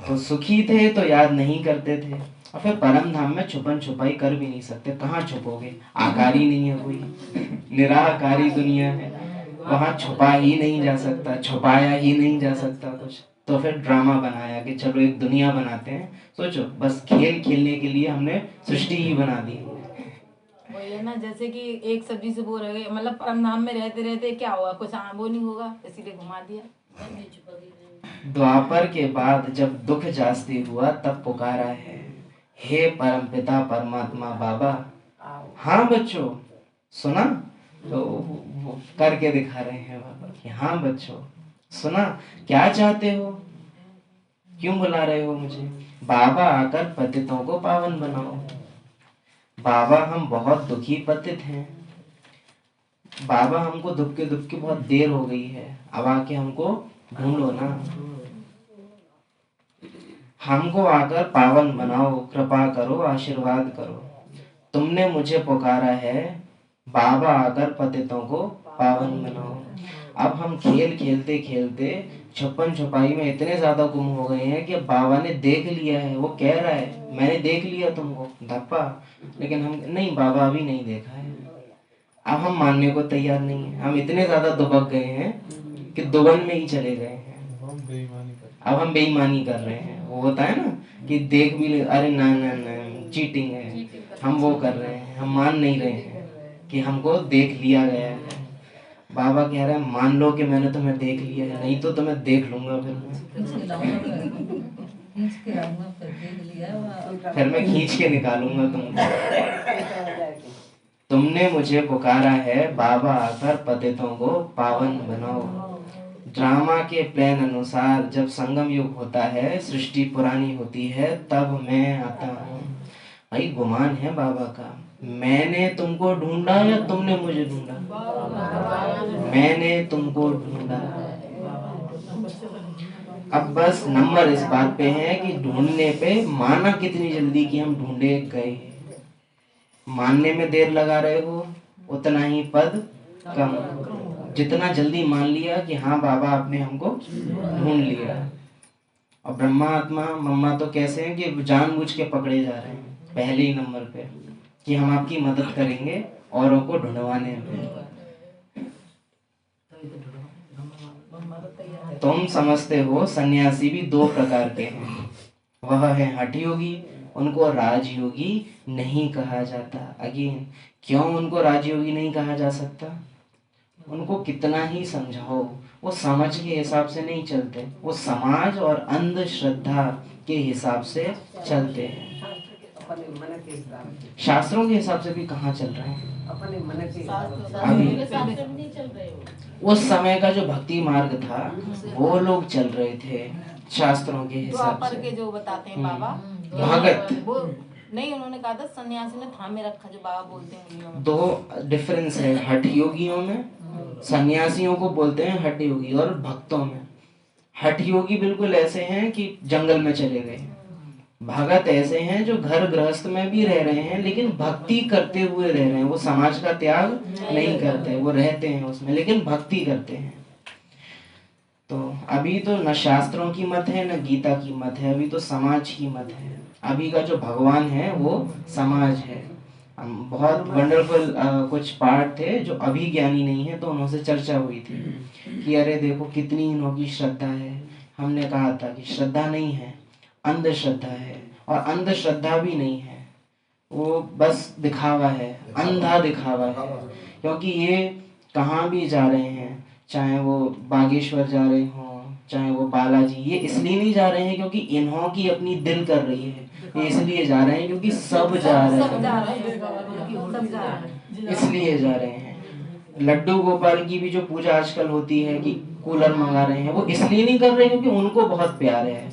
A: तो सुखी थे तो याद नहीं करते थे, और फिर परम धाम में छुपन छुपाई कर भी नहीं सकते। कहाँ छुपोगे, आकारी नहीं है कोई, निराकारी दुनिया है, वहां छुपा ही नहीं जा सकता, छुपाया ही नहीं जा सकता कुछ। तो फिर ड्रामा बनाया कि चलो एक दुनिया बनाते हैं। सोचो, बस खेल खेलने के लिए हमने सृष्टि ही बना दी।
D: वो ये ना, जैसे कि एक सब्जी से बोर हो गए, मतलब परम धाम में रहते रहते क्या होगा, कुछ वो नहीं होगा, इसीलिए घुमा दिया।
A: द्वापर के बाद जब दुख जास्ती हुआ तब पुकारा है, हे परम पिता परमात्मा बाबा। हाँ बच्चों, सुना? तो वो करके दिखा रहे हैं बाबा कि हाँ बच्चों सुना, क्या चाहते हो, क्यों बुला रहे हो मुझे। बाबा आकर पतितों को पावन बनाओ। बाबा हम बहुत दुखी पतित हैं, बाबा हमको दुबके दुबके बहुत देर हो गई है, अब आके हमको ढूंढो ना। हमको आकर पावन बनाओ, कृपा करो, आशीर्वाद करो। तुमने मुझे पुकारा है, बाबा आकर पतितों को पावन बनाओ। अब हम खेल खेलते खेलते छुपन छुपाई में इतने ज्यादा गुम हो गए हैं कि बाबा ने देख लिया है। वो कह रहा है मैंने देख लिया तुमको धप्पा, लेकिन हम नहीं, बाबा अभी नहीं देखा है। अब हम मानने को तैयार नहीं है। हम इतने ज्यादा दुबक गए हैं कि दुबन में ही चले गए हैं। अब हम बेईमानी कर रहे हैं। वो होता है ना कि देख भी ले, अरे ना ना ना चीटिंग है, हम वो कर रहे हैं। हम मान नहीं रहे हैं कि हमको देख लिया गया है। बाबा कह रहे हैं मान लो कि मैंने तुम्हें देख लिया है, नहीं तो तुम्हें देख लूंगा फिर मैं खींच के निकालूंगा तुमको। तुमने मुझे पुकारा है, बाबा आकर पतितों को पावन बनाओ। ड्रामा के प्लान अनुसार जब संगम युग होता है, सृष्टि पुरानी होती है, तब मैं आता हूँ। भाई गुमान है बाबा का, मैंने तुमको ढूंढा या तुमने मुझे ढूंढा? मैंने तुमको ढूंढा। अब बस नंबर इस बात पे है कि ढूंढने पे माना कितनी जल्दी कि हम ढूंढे गए। मानने में देर लगा रहे हो उतना ही पद कम। जितना जल्दी मान लिया कि हाँ बाबा आपने हमको ढूंढ लिया। और ब्रह्मा आत्मा मम्मा तो कैसे हैं कि जानबूझ के पकड़े जा रहे हैं पहले ही नंबर पे कि हम आपकी मदद करेंगे औरों को ढूंढवाने में। तुम समझते हो सन्यासी भी दो प्रकार के हैं। वह है हठ योगी, उनको राजयोगी नहीं कहा जाता। अगेन क्यों उनको राजयोगी नहीं कहा जा सकता? उनको कितना ही समझाओ वो समझ के हिसाब से नहीं चलते। वो समाज और अंधश्रद्धा के हिसाब से चलते हैं। शास्त्रों के हिसाब से भी कहाँ चल रहे हैं अभी। उस समय का जो भक्ति मार्ग था वो लोग चल रहे थे शास्त्रों के हिसाब से।
D: के जो बताते हैं बाबा
A: भगत
D: वो नहीं, उन्होंने कहा था सन्यासी ने थामे रखा, जो बाबा बोलते हैं।
A: दो डिफरेंस है हठ योगियों में। सन्यासियों को बोलते हैं हठ योगी, और भक्तों में। हठ योगी बिल्कुल ऐसे हैं कि जंगल में चले गए। भगत ऐसे हैं जो घर गृहस्थ में भी रह रहे हैं लेकिन भक्ति करते हुए रह रहे हैं। वो समाज का त्याग नहीं करते, वो रहते हैं उसमें लेकिन भक्ति करते हैं। तो अभी तो न शास्त्रों की मत है न गीता की मत है, अभी तो समाज की मत है। अभी का जो भगवान है वो समाज है। बहुत वंडरफुल कुछ पार्ट थे जो अभी ज्ञानी नहीं है तो उनसे चर्चा हुई थी कि अरे देखो कितनी इनकी श्रद्धा है। हमने कहा था कि श्रद्धा नहीं है, अंधश्रद्धा है। और अंधश्रद्धा भी नहीं है, वो बस दिखावा है, अंधा दिखावा है। क्योंकि ये कहाँ भी जा रहे हैं, चाहे वो बागेश्वर जा रहे हों, चाहे वो बालाजी, ये इसलिए नहीं जा रहे हैं क्योंकि इन्हों की अपनी दिल कर रही है। ये इसलिए जा रहे हैं क्योंकि सब जा रहे हैं, इसलिए जा रहे हैं। लड्डू गोपाल की भी जो पूजा आजकल होती है कि कूलर मंगा रहे हैं, वो इसलिए नहीं कर रहे क्योंकि उनको बहुत प्यार है,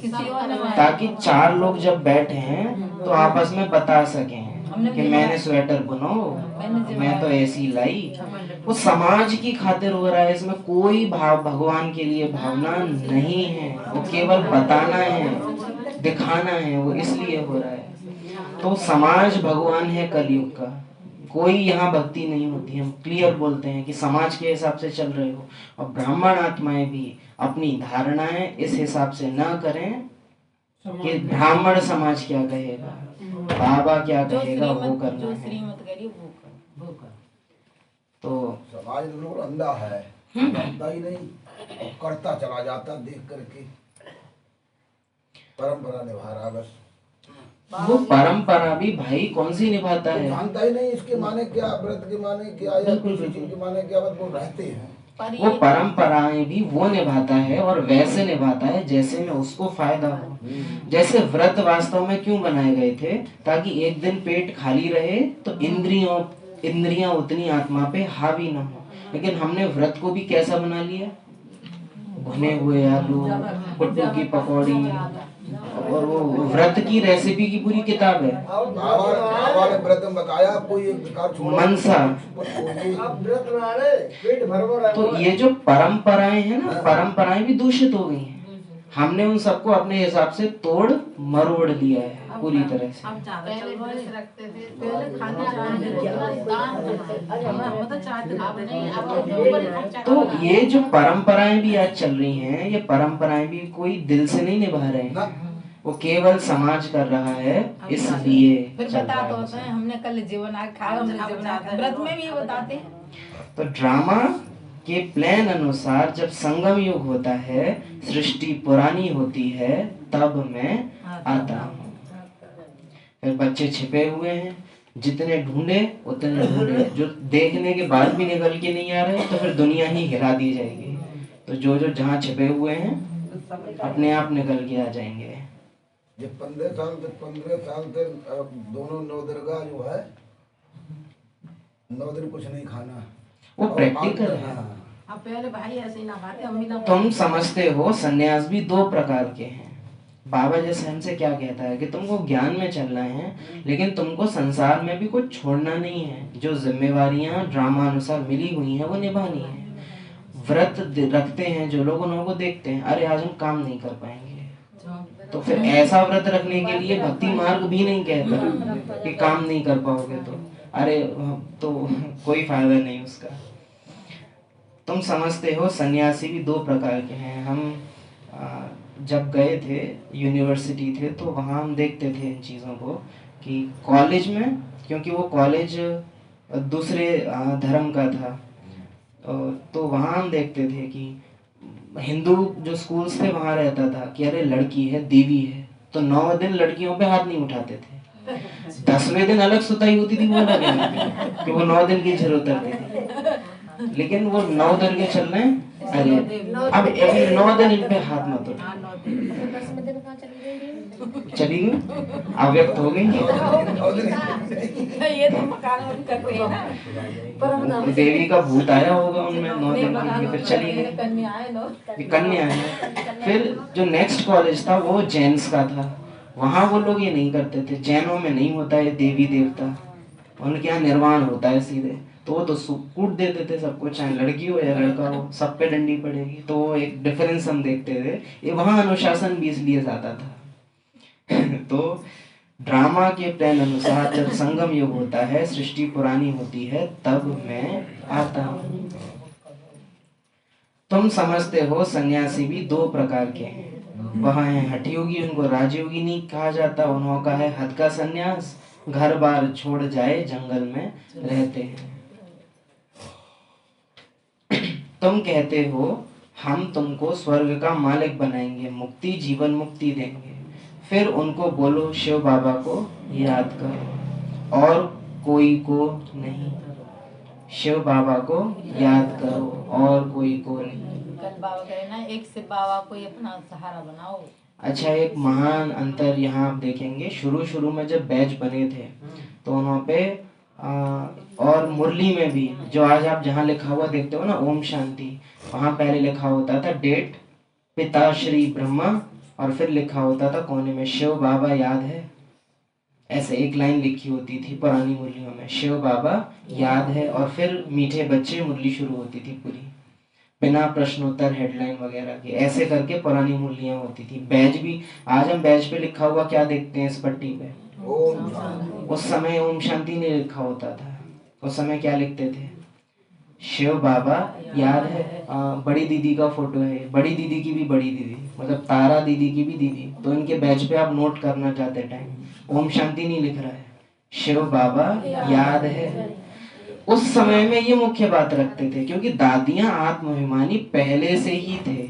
A: ताकि चार लोग जब बैठे हैं तो आपस में बता सकें कि मैंने स्वेटर बुनो, मैं तो ऐसी लाई। वो समाज की खातिर हो रहा है, इसमें कोई भाव भगवान के लिए भावना नहीं है। वो केवल बताना है, दिखाना है, वो इसलिए हो रहा है। तो समाज भगवान है कलयुग का, कोई यहाँ भक्ति नहीं होती। हम क्लियर बोलते हैं कि समाज के हिसाब से चल रहे हो। और ब्राह्मण आत्माएं भी अपनी धारणाएं इस हिसाब से ना करें कि ब्राह्मण समाज क्या कहेगा, बाबा क्या कहेगा, वो करना है। तो
B: समाज बिल्कुल अंधा है, अंधा ही नहीं, करता चला जाता देख करके, परंपरा निभा रहा बस।
A: वो परंपरा भी भाई कौन सी निभाता है,
B: जानता ही नहीं इसके माने क्या, व्रत के माने क्या, या किसी चीज के माने क्या, बस वो रहते हैं।
A: वो परंपराएं भी वो निभाता है और वैसे निभाता है जैसे में उसको फायदा हो। जैसे व्रत वास्तव में क्यों बनाए गए थे, ताकि एक दिन पेट खाली रहे तो इंद्रियां उतनी आत्मा पे हावी ना हो। लेकिन हमने व्रत को भी कैसा बना लिया, भुने हुए आलू, पुट्टू की पकौड़ी, और वो व्रत की रेसिपी की पूरी किताब है।
B: बाबा ने व्रत में बताया कोई एक प्रकार
A: मनसा। तो ये जो परंपराएं हैं ना, परंपराएं भी दूषित हो गई हैं। हमने उन सबको अपने हिसाब से तोड़ मरोड़ लिया है पूरी तरह से।
C: अब ज्यादा चल
D: पहले
C: रहा
D: व्रत
C: है।
D: रखते थे, पहले खाने चाहते थे, दान करते थे।
C: हम तो चाहते
D: अब
C: थे
D: नहीं, अब अपने ऊपर खर्चा
A: तो
D: करना है।
A: ये जो परंपराएं भी आज चल रही हैं, ये परंपराएं भी कोई दिल से नहीं निभा रहे
B: ना
A: हैं, वो केवल समाज कर रहा है इसलिए
D: फिर
A: चल
D: बता
A: रहा
D: तो
A: है
D: होते हैं, हमने कल जीवन आग खाया, हमने जीवन आग खाया। व्रत में भी ये बताते हैं।
A: तो ड्रामा के प्लान अनुसार जब संगम युग होता है, सृष्टि पुरानी होती है, तब मैं आता हूँ। फिर बच्चे छिपे हुए हैं, जितने ढूंढे उतने ढूंढे, जो देखने के बाद भी निकल के नहीं आ रहे तो फिर दुनिया ही हिला दी जाएगी। तो जो जो जहाँ छिपे हुए हैं अपने आप निकल के आ जाएंगे।
B: ये 15 साल से दोनों नवदुर्गा जो है 9 दिन कुछ नहीं खाना।
A: वो
B: और
A: प्रैक्टिकल
B: आगे-
A: है।
B: हाँ।
C: अब पहले भाई ऐसे ही ना खाते, हम भी ना
A: तुम समझते हो सन्यास भी 2 प्रकार के हैं। बाबा जैसे हमसे क्या कहता है कि तुमको ज्ञान में चलना है, लेकिन तुमको संसार में भी कुछ छोड़ना नहीं है। जो जिम्मेवारियां ड्रामा अनुसार मिली हुई हैं वो निभानी है। व्रत रखते हैं जो लोग, उन लोगों को देखते हैं, अरे आज हम काम नहीं कर पाएंगे, तो फिर ऐसा व्रत रखने के लिए भक्ति मार्ग भी नहीं कहता कि काम नहीं कर पाओगे तो अरे तो कोई फायदा नहीं उसका। तुम समझते हो सन्यासी भी 2 प्रकार के हैं। हम जब गए थे यूनिवर्सिटी थे तो वहाँ हम देखते थे इन चीज़ों को कि कॉलेज में, क्योंकि वो कॉलेज दूसरे धर्म का था, तो वहाँ हम देखते थे कि हिंदू जो स्कूल्स थे वहाँ रहता था कि अरे लड़की है, देवी है, तो 9 दिन लड़कियों पे हाथ नहीं उठाते थे। 10वें दिन अलग सुताई होती थी, वो अलग है कि वो 9 दिन की झिर उतरती थी, लेकिन वो 9 दिन के चल रहे हैं। अरे अब 9 दिन इन पे हाथ मत उठा।
E: 10वें दिन कहाँ चली गई?
A: चली गई, अव्यक्त हो गई।
D: ये तो मकान में भी करते हैं ना।
A: देवी का भूत आया होगा उनमें 9 दिन के, फिर चली गई।
D: कन्या आए लो।
A: ये कन्या है। फिर जो नेक्स्ट कॉलेज था वो जैन्स का था, वहाँ वो लोग ये नहीं करते थे। जैनों में नहीं होता है देवी देवता, उनके यहाँ निर्वाण होता है सीधे, तो वो तो कूट देते थे सबको, चाहे लड़की हो या लड़का हो, सब पे डंडी पड़ेगी। तो वो एक डिफरेंस हम देखते थे। ये वहाँ अनुशासन भी इसलिए ज्यादा था। तो ड्रामा के प्लान अनुसार जब संगम युग होता है, सृष्टि पुरानी होती है, तब मैं आता हूँ। तुम समझते हो सन्यासी भी 2 प्रकार के हैं। वहाँ है हठयोगी, उनको राजयोगी नहीं कहा जाता, उन्हों का है हद का सन्यास, घर बार छोड़ जाए जंगल में रहते हैं। तुम कहते हो हम तुमको स्वर्ग का मालिक बनाएंगे, मुक्ति जीवन मुक्ति देंगे। फिर उनको बोलो शिव बाबा को याद करो और कोई को नहीं। शिव बाबा को याद करो और कोई को नहीं।
D: कल बाबा कह रहे ना, एक से बाबा को ही अपना सहारा बनाओ।
A: अच्छा, एक महान अंतर यहाँ आप देखेंगे। शुरू में जब बैच बने थे तो वहाँ पे और मुरली में भी, जो आज आप जहाँ लिखा हुआ देखते हो ना ओम शांति, वहाँ पहले लिखा होता था डेट पिता श्री ब्रह्मा, और फिर लिखा होता था कोने में शिव बाबा याद है। ऐसे एक लाइन लिखी होती थी पुरानी मुरलियों में, शिव बाबा याद है, और फिर मीठे बच्चे मुरली शुरू होती थी पूरी, बिना प्रश्नोत्तर हेडलाइन वगैरह के। ऐसे करके पुरानी मुरलियां होती थी। बैज भी, आज हम बैज पे लिखा हुआ क्या देखते हैं इस पट्टी पे,
B: ओम शांति।
A: उस समय ओम शांति नहीं लिखा होता था। उस समय क्या लिखते थे, शिव बाबा याद है। बड़ी दीदी का फोटो है, बड़ी दीदी की भी बड़ी दीदी, मतलब तारा दीदी की भी दीदी। तो इनके बैच पे आप नोट करना चाहते टाइम ओम शांति नहीं लिख रहा है, शिव बाबा याद है। उस समय में ये मुख्य बात रखते थे, क्योंकि दादियां आत्माभिमानी पहले से ही थे।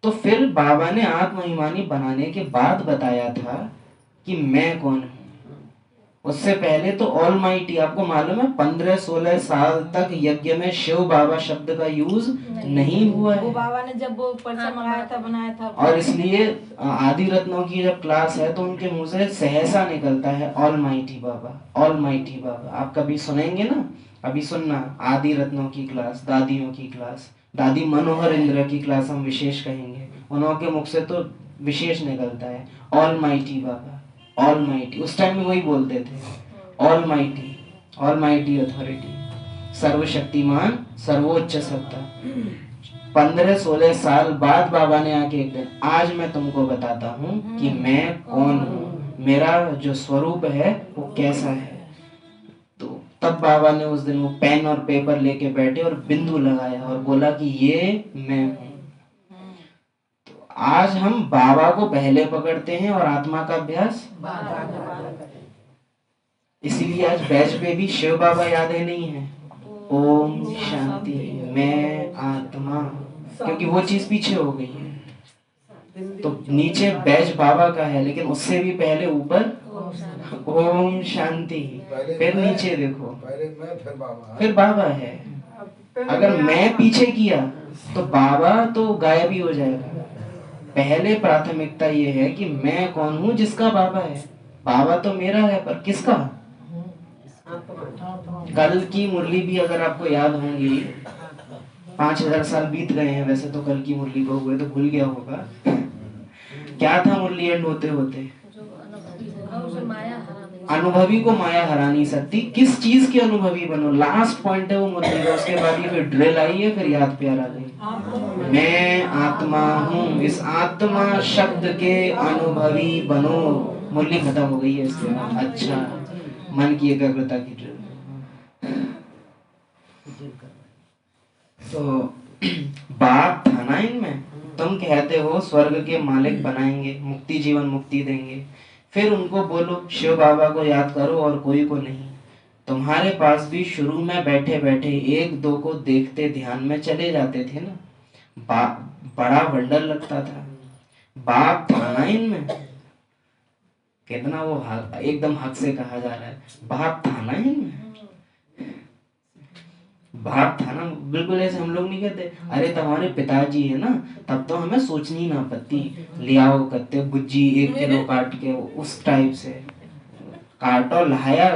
A: तो फिर बाबा ने आत्माभिमानी बनाने के बाद बताया था कि मैं कौन हूं। उससे पहले तो ऑलमाइटी, आपको मालूम है 15-16 साल तक यज्ञ में शिव बाबा शब्द का यूज नहीं हुआ
D: वो
A: है।
D: बाबा ने जब वो पर्चा मंगाया था, बनाया था,
A: और इसलिए आदि रत्नों की जब क्लास है तो उनके मुंह से सहसा निकलता है ऑलमाइटी बाबा, ऑलमाइटी बाबा। आप कभी सुनेंगे ना, अभी सुनना, आदि रत्नों की क्लास, दादियों की क्लास, दादी मनोहर इंद्र की क्लास हम विशेष कहेंगे, उनके मुख से तो विशेष निकलता है ऑलमाइटी बाबा, ऑलमाइटी। उस टाइम में वही बोलते थे, ऑलमाइटी, ऑलमाइटी अथॉरिटी, सर्वशक्तिमान, सर्वोच्च सत्ता। 15-16 साल बाद बाबा ने आके एक दिन, आज मैं तुमको बताता हूँ कि मैं कौन हूँ, मेरा जो स्वरूप है वो कैसा है। तो तब बाबा ने उस दिन वो पेन और पेपर लेके बैठे और बिंदु लगाया और बोला कि ये मैं हूँ। तो आज हम बाबा को पहले पकड़ते हैं और आत्मा का अभ्यास, इसीलिए आज बैच पे भी शिव बाबा याद है नहीं है, ओम शांति, मैं आत्मा, क्योंकि वो चीज पीछे हो गई है। तो नीचे बैच बाबा का है, लेकिन उससे भी पहले ऊपर ओम शांति, फिर नीचे देखो,
B: पहले मैं
A: फिर बाबा है। अगर मैं पीछे किया तो बाबा तो गायब ही हो जाएगा। पहले प्राथमिकता ये है कि मैं कौन हूँ जिसका बाबा है। बाबा तो मेरा है, पर किसका? कल की मुरली भी अगर आपको याद होंगी, 5000 साल बीत गए हैं वैसे तो कल की मुरली को हुए, तो भूल गया होगा क्या था मुरली एंड होते होते। अनुभवी को माया हरा नहीं सकती। किस चीज के अनुभवी बनो, लास्ट पॉइंट है वो मुरली का। उसके बाद ये फिर ड्रिल आई है, फिर याद प्यार आ गई। मैं आत्मा हूँ, इस आत्मा शब्द के अनुभवी बनो। मुरली खत्म हो गई है इसके बाद। अच्छा, मन की एकाग्रता की ड्रिल। तो बाप था ना इनमें। तुम कहते हो स्वर्ग के मालिक बनाएंगे, मुक्ति जीवन मुक्ति देंगे, फिर उनको बोलो शिव बाबा को याद करो और कोई को नहीं। तुम्हारे पास भी शुरू में बैठे बैठे एक दो को देखते ध्यान में चले जाते थे ना, बड़ा वंडर लगता था। बाप था ना इनमें, कितना वो एकदम हक से कहा जा रहा है, बाप था ना इनमें, बाप था ना। बिल्कुल ऐसे हम लोग नहीं कहते अरे तुम्हारे पिताजी है ना, तब तो हमें सोचनी ना पड़ती, ले आओ करते बुज्जी 1 किलो काट के, उस टाइप से काटो लाया,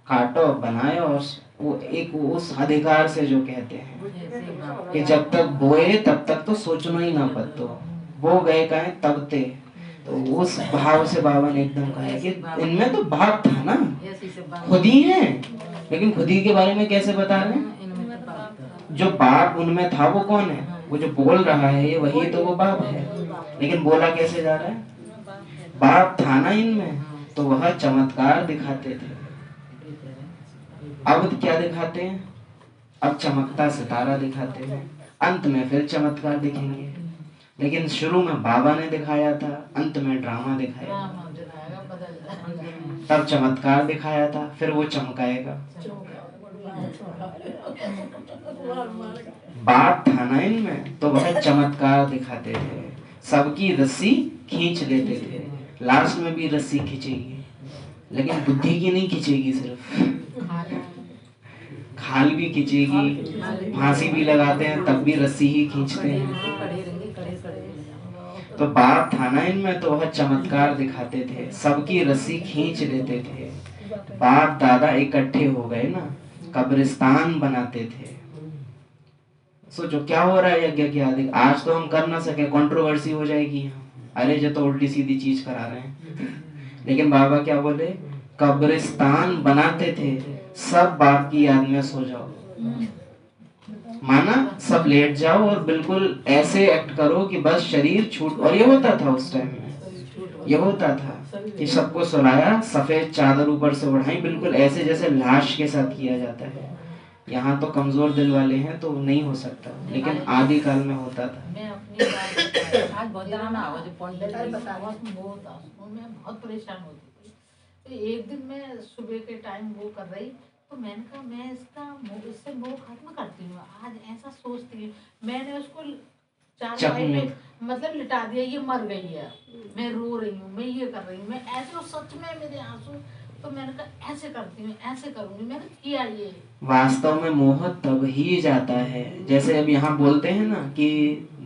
A: काटो बनाए, और वो एक उस अधिकार से जो कहते हैं कि जब तक बोए तब तक तो सोचना ही ना पड़तो, वो गए कहे तब ते। तो उस भाव से बाबा ने एकदम कहा कि इनमें तो बाप था ना, खुद ही है, लेकिन खुद ही के बारे में कैसे बता रहे हैं? जो बाप उनमें था वो कौन है? वो जो बोल रहा है ये वही तो वो बाप है, लेकिन बोला कैसे जा रहा है? बाप था ना इनमें, तो वह चमत्कार दिखाते थे। अब क्या दिखाते हैं? अब चमकता सितारा दिखाते हैं, अंत में फिर चमत्कार दिखेंगे। लेकिन शुरू में बाबा ने दिखाया था, अंत में ड्रामा दिखाया, तब चमत्कार दिखाया था, फिर वो चमकाएगा। बाप था ना इनमें, तो वह चमत्कार दिखाते थे, सबकी रस्सी खींच लेते थे। लास्ट में भी रस्सी खींचेगी, लेकिन बुद्धि की नहीं खींचेगी, सिर्फ खाल भी खींचेगी, फांसी भी लगाते हैं तब भी रस्सी ही खींचते हैं। तो बाप था ना इनमें, तो वह चमत्कार दिखाते थे, सबकी रस्सी खींच लेते थे। बाप दादा इकट्ठे हो गए ना, कब्रिस्तान बनाते थे। सोचो क्या हो रहा है यज्ञ के आदि। आज तो हम कर ना सके, कंट्रोवर्सी हो जाएगी, अरे जो तो उल्टी सीधी चीज करा रहे हैं। लेकिन बाबा क्या बोले? कब्रिस्तान बनाते थे, सब बाप की याद में सो जाओ, माना सब लेट जाओ और बिल्कुल ऐसे एक्ट करो कि बस शरीर छूट। और ये होता था उस टाइम में, ये होता था कि सबको सुलाया, सफेद चादर ऊपर से उड़ाई, बिल्कुल ऐसे जैसे लाश के साथ किया जाता है। यहाँ तो कमजोर दिल वाले हैं तो नहीं हो सकता, लेकिन आदि काल में होता था।
C: मैं अपनी बात आज बहुत ज़्यादा आवाज़ मैं बहुत परेशान होती थी। तो एक दिन मैं सुबह के टाइम वो कर रही, तो मैंने कहा मैं इससे मोह खत्म करती हूँ। आज ऐसा सोचती हूँ, मैंने उसको चारपाई पे मतलब लिटा दिया, ये मर गई है, मैं रो रही हूँ, मैं ये कर रही हूँ, मैं ऐसे सच में मेरे आंसू। तो मैंने कहा ऐसे करती हूँ, ऐसे करूंगी, मैंने किया ये।
A: वास्तव में मोह तब ही जाता है, जैसे अब यहाँ बोलते हैं ना कि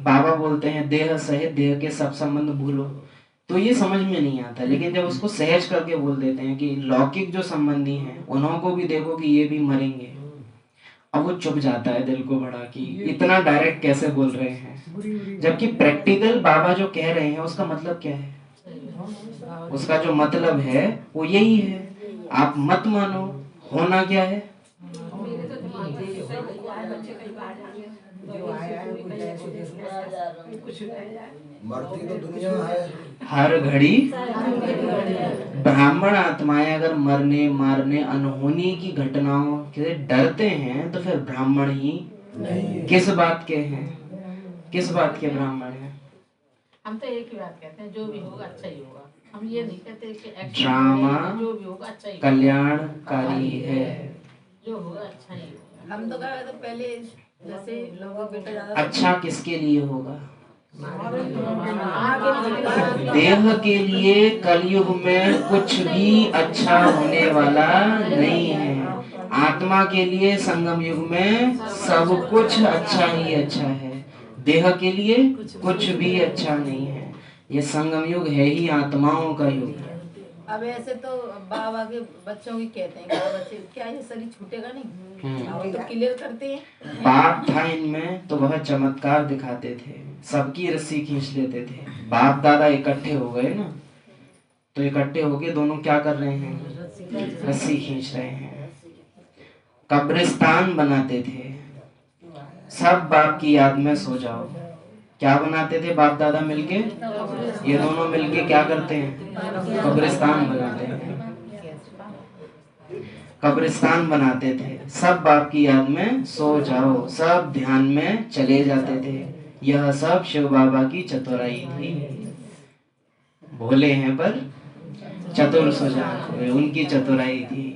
A: बाबा बोलते हैं देह सहित देह के सब संबंध भूलो, तो ये समझ में नहीं आता। लेकिन जब उसको सहज करके बोल देते हैं कि लौकिक जो संबंधी हैं उन्हों को भी देखो कि ये भी मरेंगे, अब वो चुप जाता है दिल को बड़ा कि इतना डायरेक्ट कैसे बोल रहे हैं। जबकि प्रैक्टिकल बाबा जो कह रहे हैं उसका मतलब क्या है? उसका जो मतलब है वो यही है, आप मत मानो, होना क्या है?
B: मरती तो दुनिया है।
A: हर घड़ी ब्राह्मण आत्माएं अगर मरने मारने अनहोनी की घटनाओं से डरते हैं तो फिर ब्राह्मण ही किस बात के हैं, किस बात के ब्राह्मण हैं?
C: हम तो एक ही बात कहते हैं, जो भी होगा अच्छा ही होगा। हम ये नहीं कहते कि एक्शन
A: ड्रामा
C: जो भी होगा अच्छा ही होगा।
A: कल्याणकारी है।
C: जो होगा अच्छा ही होगा।
D: हम तो कहा तो पहले जैसे लोगों बेटा ज्यादा
A: अच्छा किसके लिए होगा? देह के लिए कलयुग में कुछ भी अच्छा होने वाला नहीं है। आत्मा के लिए संगम युग में सब कुछ अच्छा ही अच्छा है। देह के लिए कुछ भी अच्छा नहीं है। ये संगम युग है ही आत्माओं का युग है।
D: अब ऐसे तो बाबा के बच्चों की कहते हैं कि बच्चे क्या ये शरीर छूटेगा नहीं, वो तो क्लियर करते हैं।
A: बाप था इनमें तो वह चमत्कार दिखाते थे, सबकी रस्सी खींच लेते थे। बाप दादा इकट्ठे हो गए ना, तो इकट्ठे होके दोनों क्या कर रहे हैं? रस्सी खींच रहे हैं। कब्रिस्तान बनाते थे, सब बाप की याद में सो जाओ। क्या बनाते थे बाप दादा मिलके? ये दोनों मिलके क्या करते हैं? कब्रिस्तान बनाते हैं। कब्रिस्तान बनाते थे, सब बाप की याद में सो जाओ, सब ध्यान में चले जाते थे। यह सब शिव बाबा की चतुराई थी। भोले हैं पर चतुर सुजान हुए, उनकी चतुराई थी।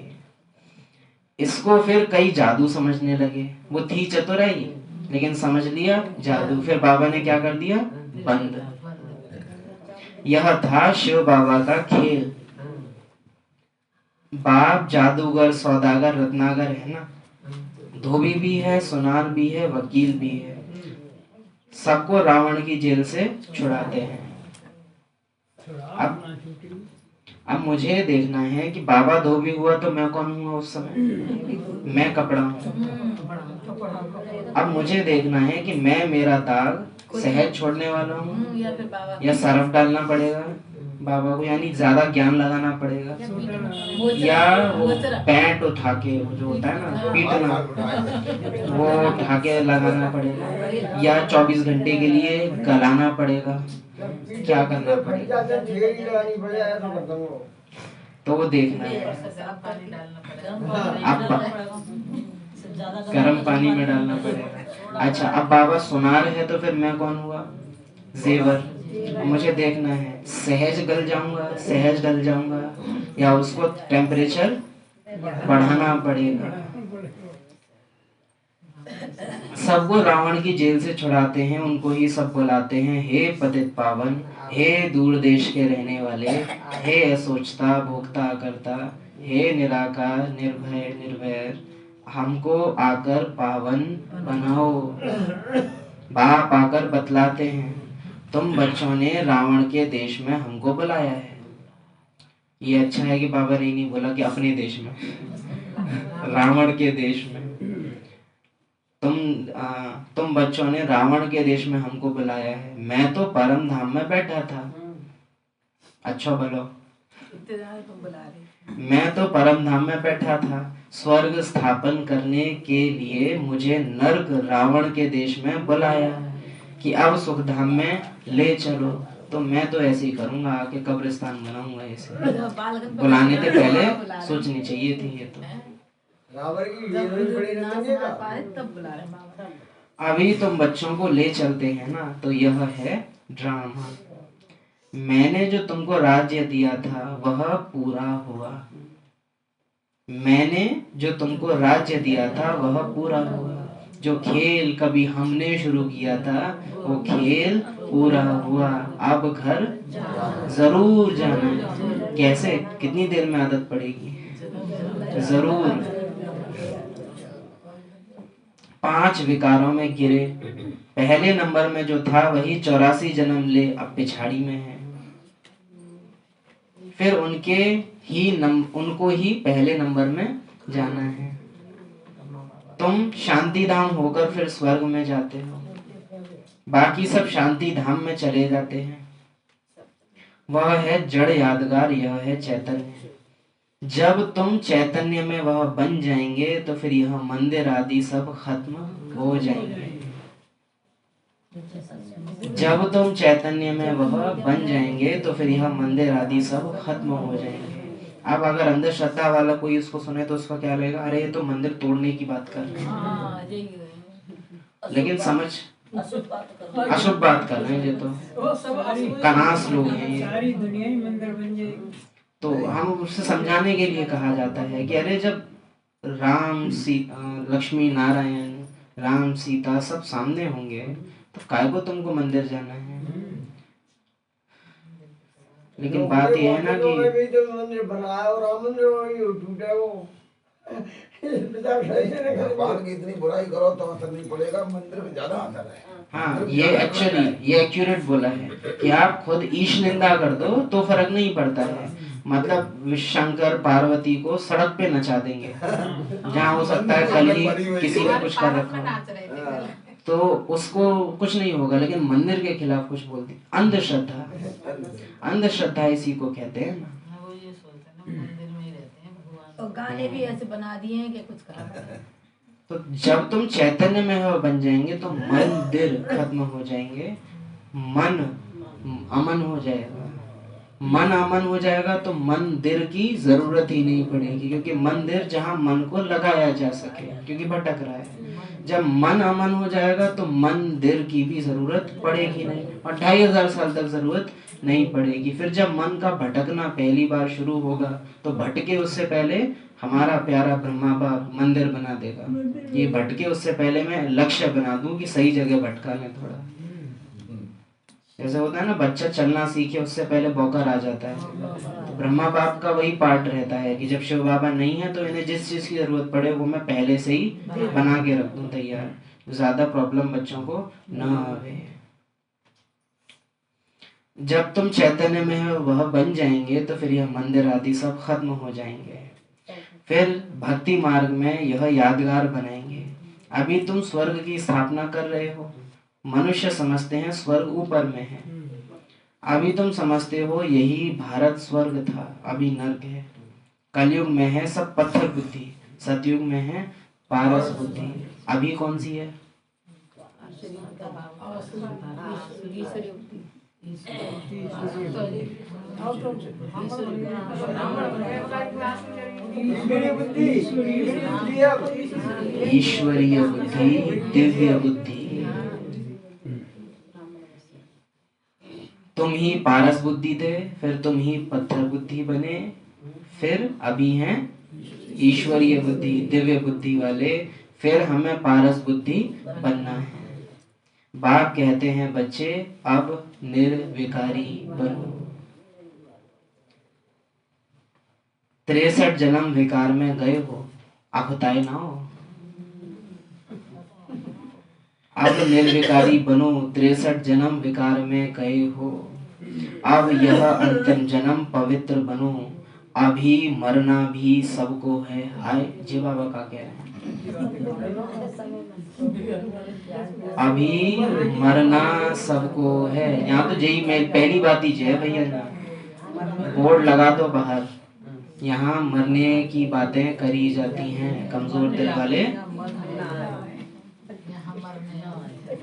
A: इसको फिर कई जादू समझने लगे। वो थी चतुराई लेकिन समझ लिया जादू, फिर बाबा ने क्या कर दिया? बंद। यह था शिव बाबा का खेल। बाप जादूगर, सौदागर, रत्नागर है ना, धोबी भी है, सुनार भी है, वकील भी है। सबको रावण की जेल से छुड़ाते हैं। अब मुझे देखना है कि बाबा धोबी हुआ तो मैं कौन हुआ उस समय? मैं कपड़ा हूँ। अब मुझे देखना है कि मैं मेरा दाग शहद छोड़ने वाला हूँ या सरफ डालना पड़ेगा बाबा को, यानी ज्यादा ज्ञान लगाना पड़ेगा, या वो पैंट उठा के जो होता है ना पीटना, वो उठा के लगाना पड़ेगा, या 24 घंटे के लिए गलाना पड़ेगा, क्या करना पड़ेगा? तो वो देखना है। अब गर्म पानी में डालना पड़ेगा। अच्छा, अब बाबा सुनार है तो फिर मैं कौन हुआ? जेवर। मुझे देखना है सहज गल जाऊंगा, सहज डल जाऊंगा, या उसको टेम्परेचर बढ़ाना पड़ेगा। सबको रावण की जेल से छुड़ाते हैं, उनको ही सब बुलाते हैं, हे पतित पावन, हे दूर देश के रहने वाले, हे असोचता भोक्ता करता, हे निराकार निर्भय निर्वैर, हमको आकर पावन बनाओ। बाप आकर बतलाते हैं, तुम बच्चों ने रावण के देश में हमको बुलाया है। ये अच्छा है कि बाबा ने नहीं बोला कि अपने देश में, रावण के देश में। तुम बच्चों ने रावण के देश में हमको बुलाया है। मैं तो परम धाम में बैठा था। अच्छा बोलो, मैं तो परम धाम में बैठा था। स्वर्ग स्थापन करने के लिए मुझे नर्क रावण के देश में बुलाया कि अब सुख धाम में ले चलो। तो मैं तो ऐसे ही करूंगा, आके कब्रिस्तान बनाऊंगा। ऐसे बुलाने के पहले सोचनी चाहिए थी ये तो। अभी तुम बच्चों को ले चलते हैं ना, तो यह है ड्रामा। मैंने जो तुमको राज्य दिया था वह पूरा हुआ। मैंने जो तुमको राज्य दिया था वह पूरा हुआ। जो खेल कभी हमने शुरू किया था वो खेल पूरा हुआ। अब घर जरूर जाना है। कैसे, कितनी देर में आदत पड़ेगी? जरूर। 5 विकारों में गिरे। पहले नंबर में जो था वही 84 जन्म ले अब पिछाड़ी में है। फिर उनको ही पहले नंबर में जाना है। तुम शांति धाम होकर फिर स्वर्ग में जाते हो, बाकी सब शांति धाम में चले जाते हैं। वह है जड़ यादगार, यह है चैतन्य। जब तुम चैतन्य में वह बन जाएंगे तो फिर यह मंदिर आदि सब खत्म हो जाएंगे। जब तुम चैतन्य में वह बन जाएंगे तो फिर यह मंदिर आदि सब खत्म हो जाएंगे। अब अगर अंधश्रद्धा वाला कोई इसको सुने तो उसका क्या लगेगा, अरे ये तो मंदिर तोड़ने की बात कर रहे हैं।
D: हाँ, यही है।
A: लेकिन समझ अशुभ बात कर रहे हैं, ये तो कनास लोग हैं ये।
F: सारी दुनिया ही मंदिर बन जाएगी।
A: तो हम उससे समझाने के लिए कहा जाता है कि अरे जब लक्ष्मी नारायण राम सीता सब सामने होंगे तो काय को तुमको मंदिर जाना है। लेकिन बात यह है ना कि
F: जो मंदिर बनाया और राम मंदिर वही टूटा वो
B: भगवान की इतनी बुराई करो तो असर नहीं पड़ेगा, मंदिर में ज्यादा असर है।
A: हाँ, ये एक्यूरेट बोला है कि आप खुद ईश निंदा कर दो तो फर्क नहीं पड़ता है। मतलब शंकर पार्वती को सड़क पे नचा देंगे जहाँ हो सकता है कल ही किसी ने कुछ कर रखा हो, तो उसको कुछ नहीं होगा। लेकिन मंदिर के खिलाफ कुछ बोल दी, अंधश्रद्धा इसी को कहते हैं ना।
C: वो ये सोचते हैं ना मंदिर में ही रहते हैं भगवान।
D: और गाने भी ऐसे बना दिए हैं कि कुछ कहा।
A: तो जब तुम चैतन्य में हो बन जाएंगे तो मंदिर खत्म हो जाएंगे, मन अमन हो जाएगा। मन अमन हो जाएगा तो मंदिर की जरूरत ही नहीं पड़ेगी, क्योंकि मंदिर जहाँ मन को लगाया जा सके, क्योंकि भटक रहा है। जब मन अमन हो जाएगा तो मंदिर की भी जरूरत पड़ेगी नहीं, और 2500 साल तक जरूरत नहीं पड़ेगी। फिर जब मन का भटकना पहली बार शुरू होगा तो भटके उससे पहले हमारा प्यारा ब्रह्मा बाप मंदिर बना देगा। ये भटके उससे पहले मैं लक्ष्य बना दूं कि सही जगह भटका लें थोड़ा। जैसे होता है ना, बच्चा चलना सीखे उससे पहले बौकर आ जाता है। तो ब्रह्मा बाप का वही पार्ट रहता है कि जब शिव बाबा नहीं है तो इन्हें जिस चीज की जरूरत पड़े वो मैं पहले से ही बना के रख दूं तैयार, ज्यादा प्रॉब्लम बच्चों को न आवे। जब तुम चैतन्य में वह बन जाएंगे तो फिर यह मंदिर आदि सब खत्म हो जाएंगे। फिर भक्ति मार्ग में यह यादगार बनाएंगे। अभी तुम स्वर्ग की स्थापना कर रहे हो। मनुष्य समझते हैं स्वर्ग ऊपर में है, अभी तुम समझते हो यही भारत स्वर्ग था, अभी नर्क है। कलयुग में है सब पत्थर बुद्धि, सतयुग में है पारस बुद्धि। अभी कौन सी है? ईश्वरीय बुद्धि, दिव्य बुद्धि। तुम ही पारस बुद्धि थे, फिर तुम ही पत्थर बुद्धि बने, फिर अभी हैं ईश्वरीय बुद्धि दिव्य बुद्धि वाले, फिर हमें पारस बुद्धि बनना है। बाप कहते हैं बच्चे अब निर्विकारी बनो। 63 जन्म विकार में गए हो, अकुताए ना हो। अब निर्विकारी बनो, 63 जन्म विकार में गए हो। अब यह अंतिम जन्म पवित्र बनो, अभी मरना भी सबको है। हाय जी बाबा का कह रहे हैं, अभी मरना सबको है। यहाँ तो यही मैं पहली बात ही जय भैया ना बोर्ड लगा दो बाहर, यहाँ मरने की बातें करी जाती हैं कमजोर दिल वाले।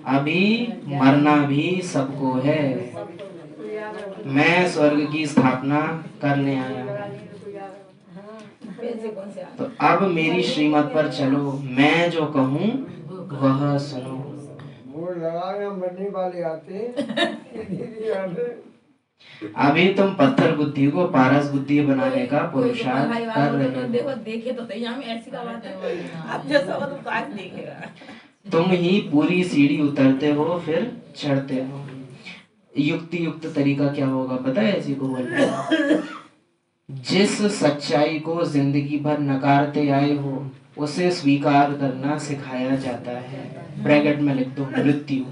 A: अभी मरना भी सबको है, मैं स्वर्ग की स्थापना करने आया हूँ। तो अब मेरी श्रीमत पर चलो, मैं जो कहूँ वह सुनो।
F: वो लगाने बनने वाले आते
C: अभी तुम पत्थर बुद्धि को पारस बुद्धि बनाने का पुरुषार्थ कर रहे हो।
D: देखो देखे तो सही, हम ऐसी का बात है। आप जैसा हो तो आज देखेगा।
C: तुम ही पूरी सीढ़ी उतरते हो फिर चढ़ते हो। युक्ति युक्त तरीका क्या होगा पता है इसी को बोलने का? जिस सच्चाई को जिंदगी भर नकारते आए हो उसे स्वीकार करना सिखाया जाता है। ब्रैकेट में लिख दो मृत्यु।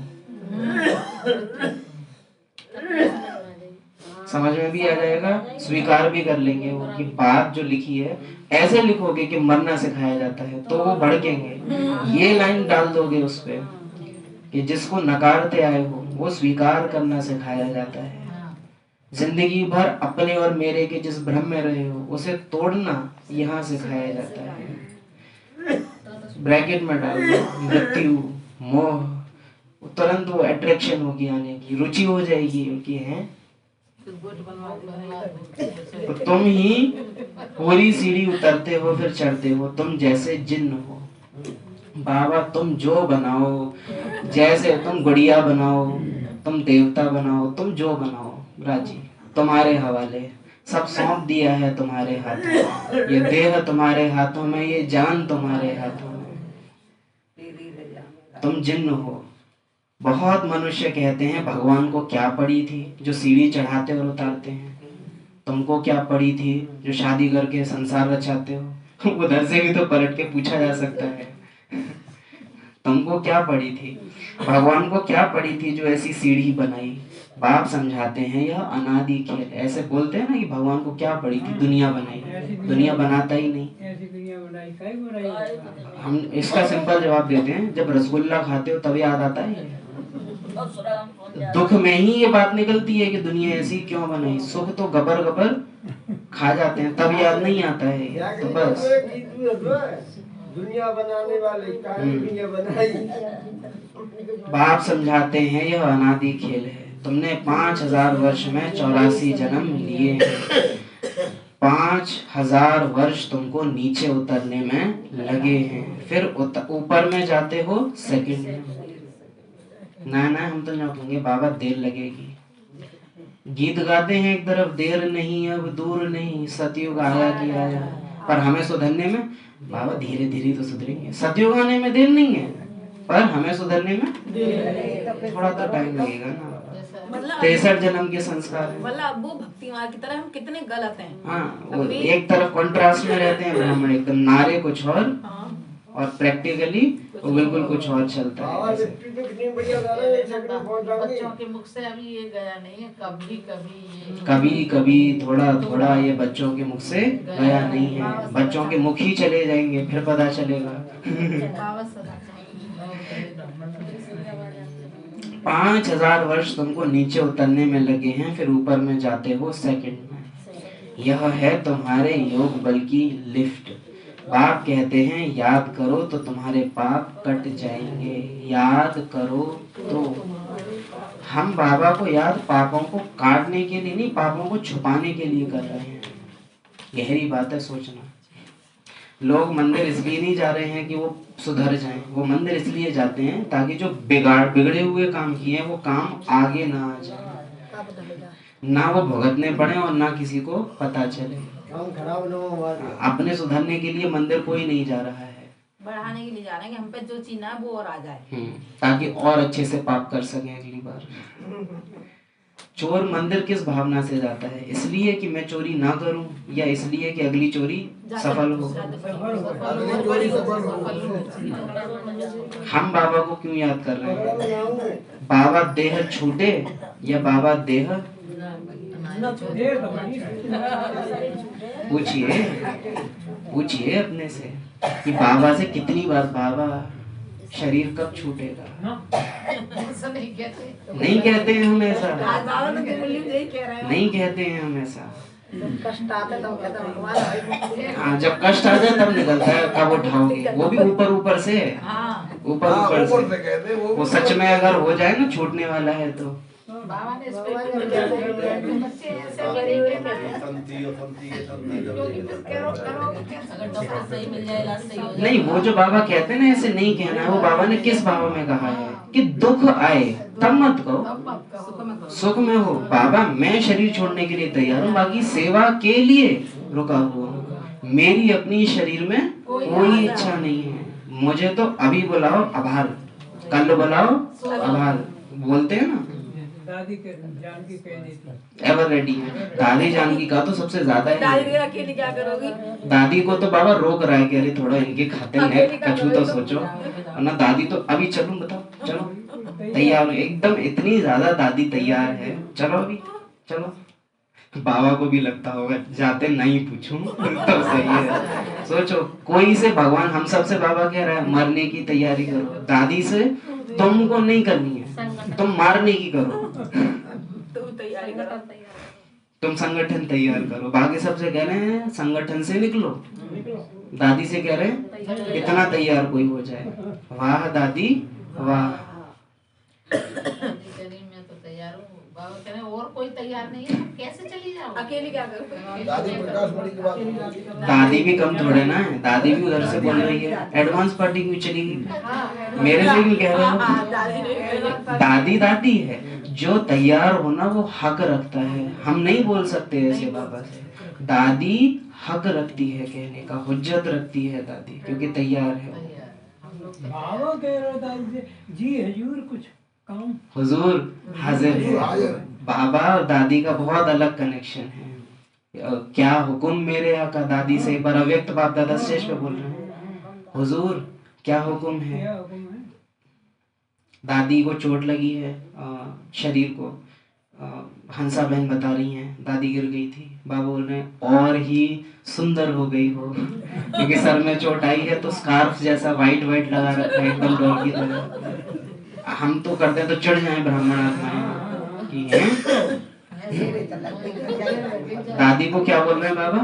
C: समझ में भी आ जाएगा, स्वीकार भी कर लेंगे वो कि बात जो लिखी है। ऐसे लिखोगे कि मरना सिखाया जाता है तो वो भड़केंगे। ये लाइन डाल दोगे उस पे कि जिसको नकारते आए हो वो स्वीकार करना सिखाया जाता है। जिंदगी भर अपने और मेरे के जिस भ्रम में रहे हो उसे तोड़ना यहाँ सिखाया जाता है। ब्रैकेट में डाल दो मृत्यु, मोह,
A: तुरंत वो अट्रैक्शन होगी, आने की रुचि हो जाएगी उनकी है। तो तुम ही पूरी सीढ़ी उतरते हो फिर चढ़ते हो, तुम जैसे जिन्न हो। बाबा तुम जो बनाओ, जैसे तुम गुड़िया बनाओ, तुम देवता बनाओ, तुम जो बनाओ राजी, तुम्हारे हवाले, सब सौंप दिया है तुम्हारे हाथों। ये देह तुम्हारे हाथों में, ये जान तुम्हारे हाथों में। तुम जिन्न हो। बहुत मनुष्य कहते हैं भगवान को क्या पड़ी थी जो सीढ़ी चढ़ाते और उतारते हैं, तुमको क्या पड़ी थी जो शादी करके संसार रचाते हो। उधर से भी तो पलट के पूछा जा सकता है, तुमको क्या पड़ी थी, भगवान को क्या पड़ी थी जो ऐसी सीढ़ी बनाई। बाप समझाते हैं यह अनादि खेल। ऐसे बोलते हैं ना कि भगवान को क्या पड़ी थी, दुनिया बनाई, दुनिया बनाता ही नहीं।
F: ऐसी दुनिया बनाई, काहे बनाई?
A: हम इसका सिंपल जवाब देते हैं, जब रसगुल्ला खाते हो तब याद आता है। दुख में ही ये बात निकलती है कि दुनिया ऐसी क्यों बनाई। सुख तो गबर गबर खा जाते हैं तब याद नहीं आता है। तो बस
F: दुनिया बनाने वाले काहे दुनिया बनाई?
A: बाप समझाते हैं यह अनादि खेल है। तुमने 5000 वर्ष में 84 जन्म लिए हैं। 5000 वर्ष तुमको नीचे उतरने में लगे हैं, फिर ऊपर में जाते हो सेकंड में। ना हम तो नहीं कहेंगे बाबा देर लगेगी। गीत गाते हैं एक तरफ, देर नहीं अब दूर नहीं, सतयुग आया कि आया, पर हमें सुधरने में बाबा धीरे धीरे तो सुधरेंगे। सतयुग आने में देर नहीं है, पर हमें सुधरने में थोड़ा तो टाइम लगेगा ना।
D: मतलब
A: 63 जन्म के संस्कार है।
D: मतलब वो भक्ति मार्ग की तरह हम कितने गलत हैं।
A: हाँ, वो एक तरफ कॉन्ट्रास्ट में रहते हैं ब्राह्मण, एकदम नारे कुछ और प्रैक्टिकली वो बिल्कुल कुछ और चलता है।
C: बच्चों के मुख से अभी ये गया नहीं है, कभी कभी
A: कभी कभी थोड़ा थोड़ा ये बच्चों के मुख से गया नहीं है। बच्चों के मुख ही चले जाएंगे फिर पता चलेगा। 5000 वर्ष तुमको नीचे उतरने में लगे हैं, फिर ऊपर में जाते हो सेकंड में। यह है तुम्हारे योग बल की लिफ्ट। बाप कहते हैं याद करो तो तुम्हारे पाप कट जाएंगे। याद करो तो हम बाबा को याद पापों को काटने के लिए नहीं, पापों को छुपाने के लिए कर रहे हैं। गहरी बात है सोचना। लोग मंदिर इसलिए नहीं जा रहे हैं कि वो सुधर जाएं, वो मंदिर इसलिए जाते हैं ताकि जो बिगड़े हुए काम किए हैं वो काम आगे ना आ जाए, ना वो भुगतने पड़े और ना किसी को पता चले।
F: काम खराब न हो हमारे।
A: अपने सुधरने के लिए मंदिर कोई नहीं जा रहा है,
D: बढ़ाने के लिए जा रहे हैं कि हम पे जो चीना है वो और आ जाए,
A: ताकि और अच्छे से पाप कर सके अगली बार। चोर मंदिर किस भावना से जाता है? इसलिए कि मैं चोरी ना करूं, या इसलिए कि अगली चोरी सफल हो। हम बाबा को क्यों याद कर रहे हैं? बाबा देह छूटे या बाबा देह? पूछिए अपने से कि बाबा से कितनी बार, बाबा शरीर कब छूटेगा? नहीं कहते हैं हम ऐसा, नहीं कहते हैं हम ऐसा।
E: कष्ट आता है तो कहता हूँ भगवान।
A: हाँ, जब कष्ट आ जाए तब निकलता है कब उठाओगे, वो भी ऊपर ऊपर से, ऊपर से
B: कहते हैं
A: वो सच में अगर हो जाए ना छूटने वाला है तो।
C: बाबा ने इस पे बच्चे ऐसे नहीं कहना है, क्योंकि फिर करोगे कैसे? अगर डॉक्टर सही मिल जाए, इलाज सही हो जाए।
A: नहीं, वो जो बाबा कहते हैं ना ऐसे नहीं कहना है, वो बाबा ने किस भाव में कहा है कि दुख आए तब मत कहो, सुख में हो। बाबा मैं शरीर छोड़ने के लिए तैयार हूँ, बाकी सेवा के लिए रुका हुआ हूँ। मेरी अपनी शरीर में कोई इच्छा नहीं है। मुझे तो अभी बुलाओ आभार, कल बुलाओ आभार, बोलते हैं ना।
F: दादी के जानकी कह देती
A: एवर रेडी है। दादी जानकी का तो सबसे ज्यादा है।
D: दादी अकेली क्या करोगी?
A: दादी को तो बाबा रोक रहा है कि अरे थोड़ा इनके खाते में कछु तो सोचो, वरना दादी तो अभी चलूं, बताओ चलो तैयार हो एकदम, इतनी ज्यादा दादी तैयार है, चलो अभी चलो। बाबा को भी लगता होगा जाते नहीं पूछूं तो सही है। सोचो कोई से भगवान, हम सबसे बाबा कह रहा है मरने की तैयारी करो, दादी से तुमको नहीं करनी है, तुम मारने की करो, तुम संगठन तैयार करो। बाकी सबसे कह रहे हैं संगठन से निकलो, दादी से कह रहे हैं इतना तैयार कोई हो जाए। वाह दादी वाह।
C: दादी कह रही मैं तो तैयार हूँ, बाबा कह रहे और कोई तैयार नहीं है, तुम कैसे चली जाओ?
D: अकेली क्या करूँ?
B: दादी प्रकाश मणि की बात
A: दादी भी कम थोड़े ना है, दादी भी उधर से बोल रही है एडवांस पार्टी क्यों चली गई, मेरे से क्यों कह रहे हो? दादी दादी है, जो तैयार होना वो हक रखता है, हम नहीं बोल सकते ऐसे बाबा से। दादी हक रखती है कहने का, हुज्जत रखती है दादी, क्योंकि तैयार है वो।
F: बाबा कह रहा था जी हजूर कुछ काम।
A: हुजूर हाजिर है।
B: हाजिर।
A: बाबा और दादी का बहुत अलग कनेक्शन है। क्या हुक्म मेरे आका, दादी से एक बार अव्यक्त बाप दादा स्टेज पे बोल रहे हैं, हुजूर क्या हुक्म है?
F: क्या हुक्म है?
A: दादी को चोट लगी है शरीर को, हंसा बहन बता रही हैं दादी गिर गई थी, बाबा बोल रहे हैं और ही सुंदर हो गई हो, क्योंकि सर में चोट आई है तो स्कार्फ जैसा वाइट वाइट लगा रखा है एकदम डॉल की तरह। हम तो करते हैं तो चढ़ जाए ब्राह्मण आत्माएं कि हैं। दादी को क्या बोल रहे हैं बाबा?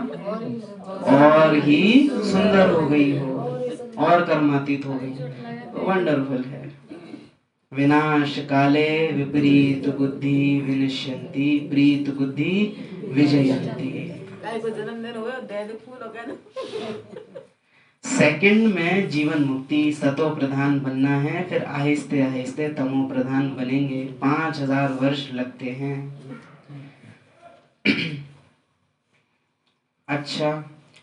A: और ही सुंदर हो गई हो, और कर्मातीत हो गई। वंडरफुल है। विनाश काले विपरीत बुद्धि विनश्यन्ति, प्रीत बुद्धि विजयन्ति।
D: जन्मदिन हो दे दे फूल हो गया।
A: सेकंड में जीवन मुक्ति सतो प्रधान बनना है, फिर आहिस्ते आहिस्ते तमो प्रधान बनेंगे। 5000 वर्ष लगते हैं। अच्छा,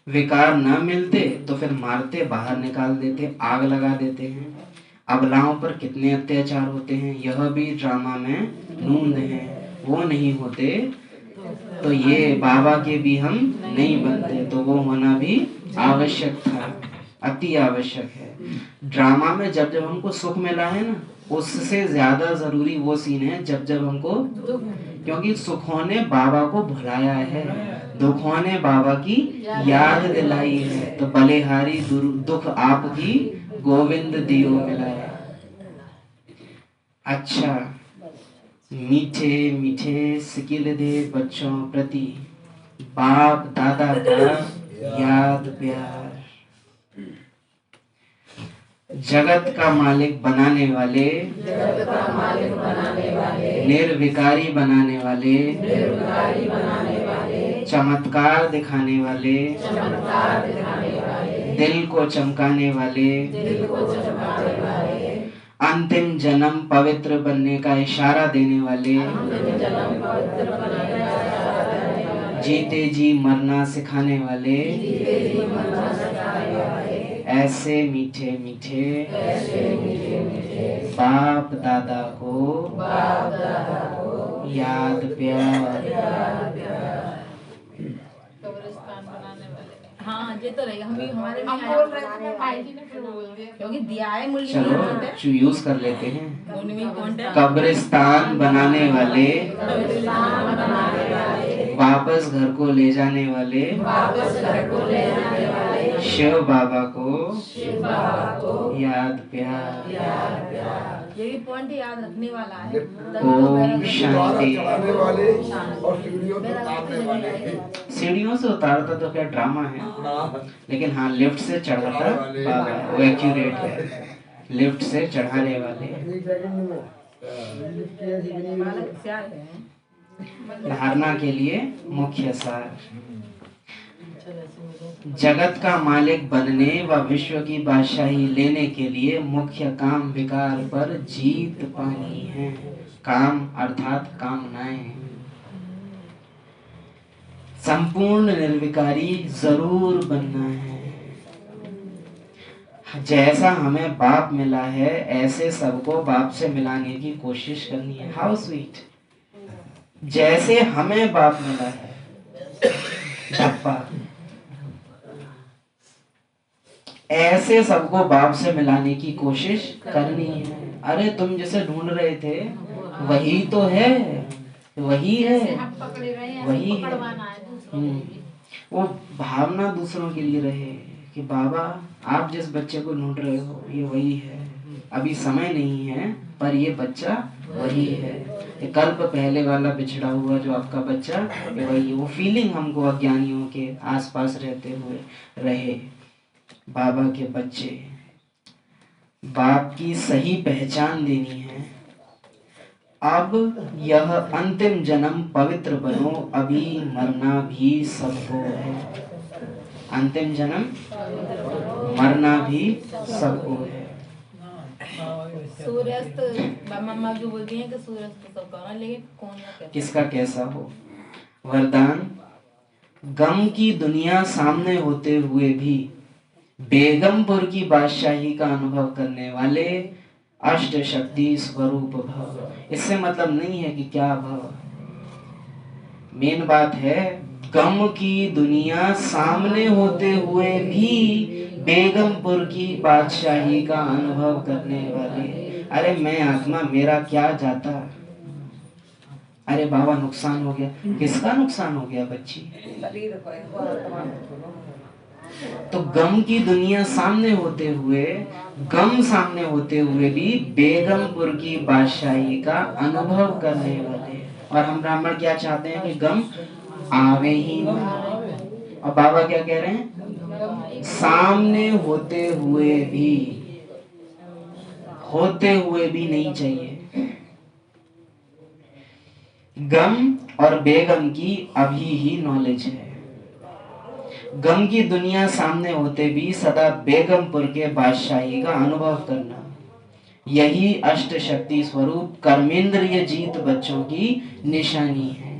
A: विकार न मिलते तो फिर मारते, बाहर निकाल देते, आग लगा देते हैं। अबलाओं पर कितने अत्याचार होते हैं, यह भी ड्रामा में नूंद है। वो नहीं होते तो ये बाबा के भी हम नहीं बनते, तो वो होना भी आवश्यक था, अति आवश्यक है। ड्रामा में जब जब हमको सुख मिला है ना, उससे ज्यादा जरूरी वो सीन है जब जब हमको, क्योंकि सुखों ने बाबा को भुलाया है, दुखों ने बाबा की याद दिलाई है, तो बलिहारी दुख आपकी गोविंद दियो मिलाया। अच्छा, मीठे मीठे सिकिल दे बच्चों प्रति बाप दादा का याद प्यार। जगत का मालिक बनाने वाले, निर्विकारी बनाने वाले, चमत्कार दिखाने वाले, दिल को चमकाने वाले, अंतिम जन्म पवित्र बनने का इशारा देने वाले, जीते जी मरना सिखाने वाले, ऐसे मीठे मीठे बाप दादा को याद प्यार।
C: कब्रिस्तान बनाने वाले।
D: हाँ ये तो रहेगा, हम भी हमारे
C: हम
D: भी
C: बोल रहे थे, मैं भाई जी ने फिर बोल दिया।
D: क्योंकि दिया है मूल्य
A: चलो यूज कर लेते हैं।
D: कॉन्टेक्ट
A: कब्रिस्तान बनाने वाले, वापस घर को ले जाने वाले, शिव बाबा को याद प्यार।
D: ये भी पॉइंट याद रखने वाला है।
A: ओम शांति।
B: चढ़ाने वाले और सीढ़ियों से उतारने वाले।
A: सीढ़ियों से उतारता तो क्या ड्रामा है, लेकिन हाँ लिफ्ट से चढ़ाता बाबा, वो एक्यूरेट है। लिफ्ट से चढ़ाने वाले,
D: बालक होशियार है।
A: धारणा के लिए मुख्य सार। जगत का मालिक बनने व विश्व की बादशाही लेने के लिए मुख्य काम विकार पर जीत पानी है। काम अर्थात कामनाएं। संपूर्ण निर्विकारी जरूर बनना है। जैसा हमें बाप मिला है ऐसे सबको बाप से मिलाने की कोशिश करनी है। How sweet. जैसे हमें बाप मिला है, डब्बा, ऐसे सबको बाप से मिलाने की कोशिश करनी है। अरे तुम जिसे ढूंढ रहे थे वही तो है, वही है,
C: हम पकड़े गए हैं,
A: वही है।
C: पकड़वाना है दूसरों को भी।
A: वो भावना दूसरों के लिए रहे कि बाबा आप जिस बच्चे को ढूंढ रहे हो ये वही है। अभी समय नहीं है पर ये बच्चा वही है। ये कल्प पहले वाला बिछड़ा हुआ जो आपका बच्चा ये वही है। वो फीलिंग हमको अज्ञानियों के आसपास रहते हुए रहे। बाबा के बच्चे, बाप की सही पहचान देनी है। अब यह अंतिम जन्म पवित्र बनो, अभी मरना भी सबको है। अंतिम जन्म मरना भी सबको है।
D: सूर्यास्त मम्मा जो बोलती हैं कि सूर्यास्त सबका होना, लेकिन कौन ना कहता
A: किसका कैसा हो। वरदान, गम की दुनिया सामने होते हुए भी बेगमपुर की बादशाही का अनुभव करने वाले अष्ट शक्ति स्वरूप भव। इससे मतलब नहीं है कि क्या भव, मेन बात है गम की दुनिया सामने होते हुए भी बेगमपुर की बादशाही का अनुभव करने वाले। अरे मैं आत्मा, मेरा क्या जाता। अरे बाबा नुकसान हो गया, किसका नुकसान हो गया बच्ची। तो गम की दुनिया सामने होते हुए, गम सामने होते हुए भी बेगमपुर की बादशाही का अनुभव करने वाले। और हम ब्राह्मण क्या चाहते हैं कि गम आवे ही नहीं। और बाबा क्या कह रहे हैं, सामने होते हुए भी नहीं चाहिए। गम और बेगम की अभी ही नॉलेज है। गम की दुनिया सामने होते भी सदा बेगमपुर के बादशाही का अनुभव करना, यही अष्ट शक्ति स्वरूप कर्मेंद्रिय जीत बच्चों की निशानी है।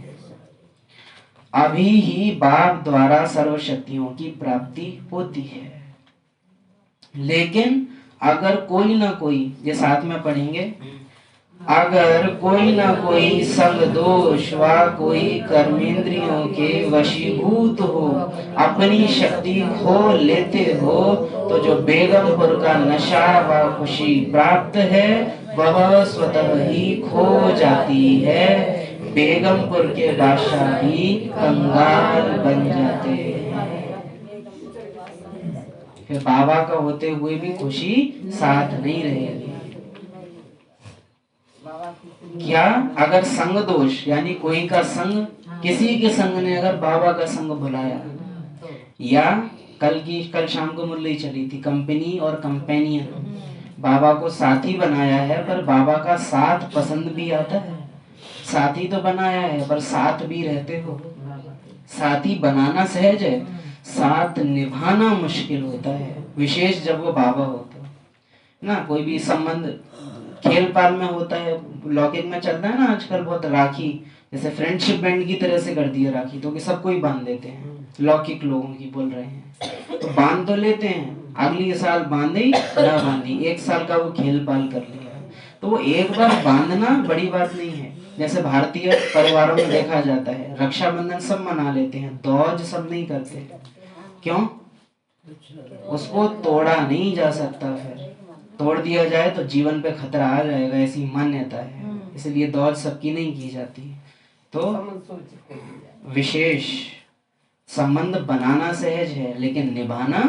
A: अभी ही बाप द्वारा सर्व शक्तियों की प्राप्ति होती है। लेकिन अगर कोई ना कोई, ये साथ में पढ़ेंगे, अगर कोई ना कोई संग दोष व कोई कर्मेंद्रियों के वशीभूत हो, अपनी शक्ति खो लेते हो, तो जो बेगमपुर का नशा व खुशी प्राप्त है वह स्वतः ही खो जाती है। बेगमपुर के बादशाह भी कंगाल बन जाते हैं। फिर बाबा का होते हुए भी खुशी साथ नहीं रहेगी। क्या, अगर संग दोष यानी कोई का संग, किसी के संग ने अगर बाबा का संग बुलाया, या कल शाम को मुरली चली थी, कंपनी और कंपेनियन, बाबा को साथी बनाया है पर बाबा का साथ पसंद भी आता है। साथी तो बनाया है पर साथ भी रहते हो। साथी बनाना सहज है, साथ निभाना मुश्किल होता है, विशेष जब वो बाबा होता ना। कोई भी संबंध खेल पाल में होता है, लौकिक में चलता है ना आजकल बहुत, राखी जैसे फ्रेंडशिप बैंड की तरह से कर दिया राखी, तो कि सबको ही बांध देते हैं। लौकिक लोगों की बोल रहे हैं, तो बांध तो लेते हैं, अगली साल बांधी ना बांधी, एक साल का वो खेल पाल कर लिया। तो वो एक बार बांधना बड़ी बात नहीं है। जैसे भारतीय परिवारों में देखा जाता है, रक्षाबंधन सब मना लेते हैं, दौज सब नहीं करते। क्यों? उसको तोड़ा नहीं जा सकता, फिर तोड़ दिया जाए तो जीवन पे खतरा आ जाएगा, ऐसी मान्यता है। इसलिए दौज सबकी नहीं की जाती। तो विशेष संबंध बनाना सहज है, लेकिन निभाना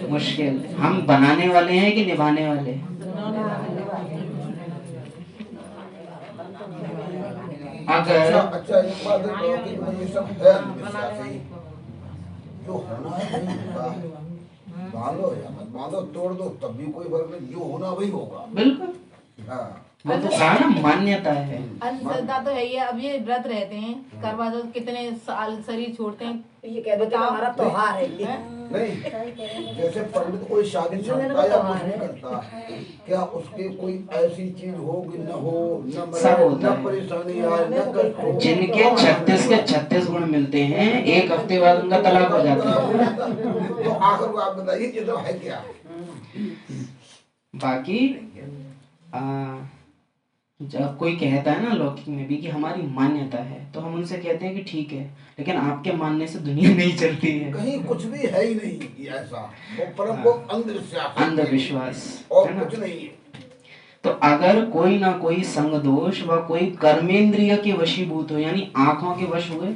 A: मुश्किल। हम बनाने वाले हैं कि निभाने वाले? अगर
B: अच्छा एक बात है कि ये सब है अंधविश्वासी, जो होना है वही होगा। बांधो या मत बांधो, तोड़ दो तब भी कोई फर्क नहीं, जो होना वही होगा।
A: बिल्कुल,
B: हाँ,
A: वो तो कहा ना, मान्यता है।
D: अंधश्रद्धा तो है ही है। अब ये व्रत रहते हैं, करवा चौथ कितने साल शरीर छोड़ते हैं,
E: ये कह देते हैं हमारा त्योहार है ये।
B: नहीं जैसे पंडित कोई शादी करता या कुछ नहीं करता, क्या उसके कोई ऐसी चीज हो कि न हो, न
A: सब
B: मरे,
A: होता
B: न
A: है।
B: परेशानी आए, न कष्ट हो।
A: जिनके 36 के 36 गुण मिलते हैं, एक हफ्ते बाद उनका तलाक हो जाता है।
B: तो आखिर को आप बताइए ये तो है क्या?
A: बाकी जब कोई कहता है ना लौकिक में भी कि हमारी मान्यता है, तो हम उनसे कहते हैं कि ठीक है, लेकिन आपके मानने से दुनिया नहीं चलती है।
B: कहीं कुछ भी है ही नहीं कि ऐसा, वो परम को अंधविश्वास,
A: अंधविश्वास
B: और
A: है ना?
B: कुछ नहीं है।
A: तो अगर कोई ना कोई संग दोष व कोई कर्मेंद्रिय के वशीभूत हो, यानी आंखों के वश हुए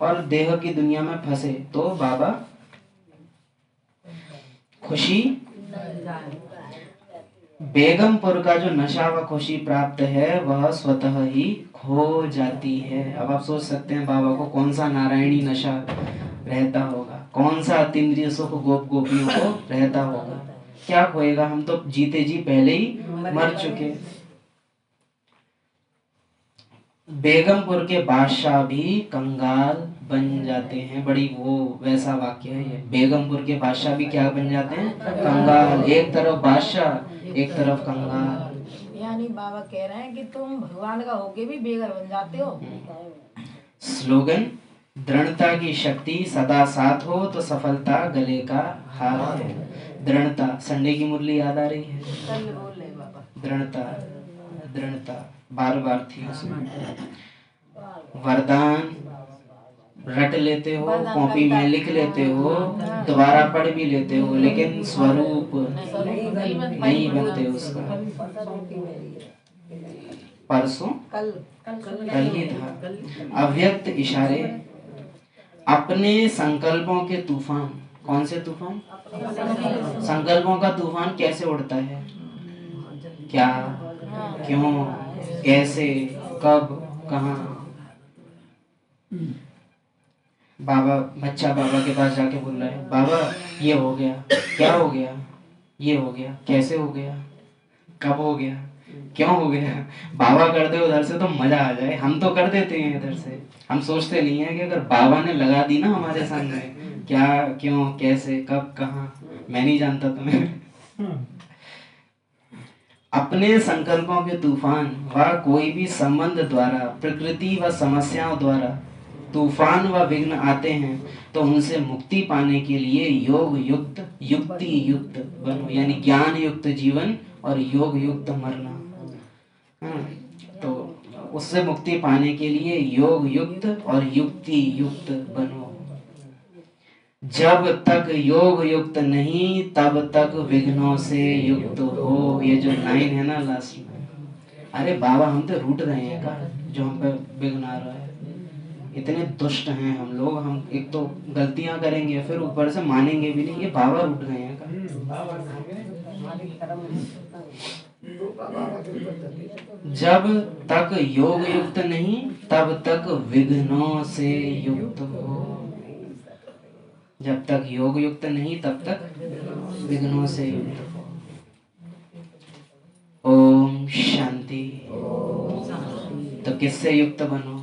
A: और देह की दुनिया में फंसे, तो बाबा खुशी, बेगमपुर का जो नशा व खुशी प्राप्त है वह स्वतः ही खो जाती है। अब आप सोच सकते हैं बाबा को कौन सा नारायणी नशा रहता होगा, कौन सा अतीन्द्रिय सुख गोप गोपियों को रहता होगा। क्या खोएगा, हम तो जीते जी पहले ही मर चुके। बेगमपुर के बादशाह भी कंगाल बन जाते हैं। बड़ी वो वैसा वाक्य है ये। बेगमपुर के बादशाह भी क्या बन जाते हैं? कंगाल। एक तरफ बादशाह, एक तरफ कंगाल।
D: यानी बाबा कह रहे हैं कि तुम भगवान का होके भी बेघर बन जाते हो।
A: स्लोगन, दृढ़ता की शक्ति सदा साथ हो तो सफलता गले का हार है। दृढ़ता, संडे की मुरली याद आ रही है?
D: कल बोल रहे बाबा।
A: दृढ़ता, दृढ़ता बार बार थी उसमें। वरदान रट लेते हो, कॉपी में लिख लेते हो, दोबारा पढ़ भी लेते हो, लेकिन स्वरूप नहीं बनते उसका। परसों कल ही था। अव्यक्त इशारे, अपने संकल्पों के तूफान। कौन से तूफान? संकल्पों का तूफान कैसे उड़ता है? क्या, क्यों, कैसे, कब, कहाँ। बच्चा बाबा के पास जाके बोल रहा है, बाबा ये हो गया, क्या हो गया? ये हो गया, कैसे हो गया, कब हो गया, क्यों हो गया? बाबा कर दे उधर से तो मजा आ जाए। हम तो कर देते हैं इधर से, हम सोचते नहीं है कि अगर बाबा ने लगा दी ना हमारे सामने, क्या, क्यों, कैसे, कब, कहाँ, मैं नहीं जानता तुम्हें। अपने संकल्पों के तूफान व कोई भी संबंध द्वारा, प्रकृति व समस्याओं द्वारा तूफान व विघ्न आते हैं तो उनसे मुक्ति पाने के लिए योग युक्त, युक्ति युक्त बनो। यानी ज्ञान युक्त जीवन और योग युक्त मरना। तो उससे मुक्ति पाने के लिए योग युक्त और युक्ति युक्त बनो। जब तक योग युक्त नहीं तब तक विघ्नों से युक्त हो। ये जो लाइन है ना लास्ट में, अरे बाबा हम तो रूठ रहे हैं का, जो हम पे विघ्न आ रहा है। इतने दुष्ट हैं हम लोग, हम एक तो गलतियां करेंगे फिर ऊपर से मानेंगे भी नहीं। ये बाबा रूठ रहे हैं का। जब तक योग युक्त नहीं तब तक विघ्नों से युक्त हो। जब तक योग युक्त नहीं तब तक विघ्नों से युक्त हो। ओम शांति। तो किससे युक्त बनो?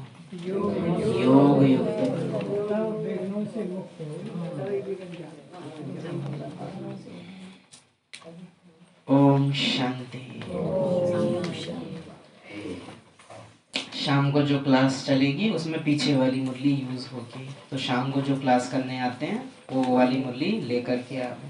A: योग युक्त बनो। ओम शांति। शाम को जो क्लास चलेगी उसमें पीछे वाली मुरली यूज होगी, तो शाम को जो क्लास करने आते हैं वो वाली मुरली लेकर के आवे।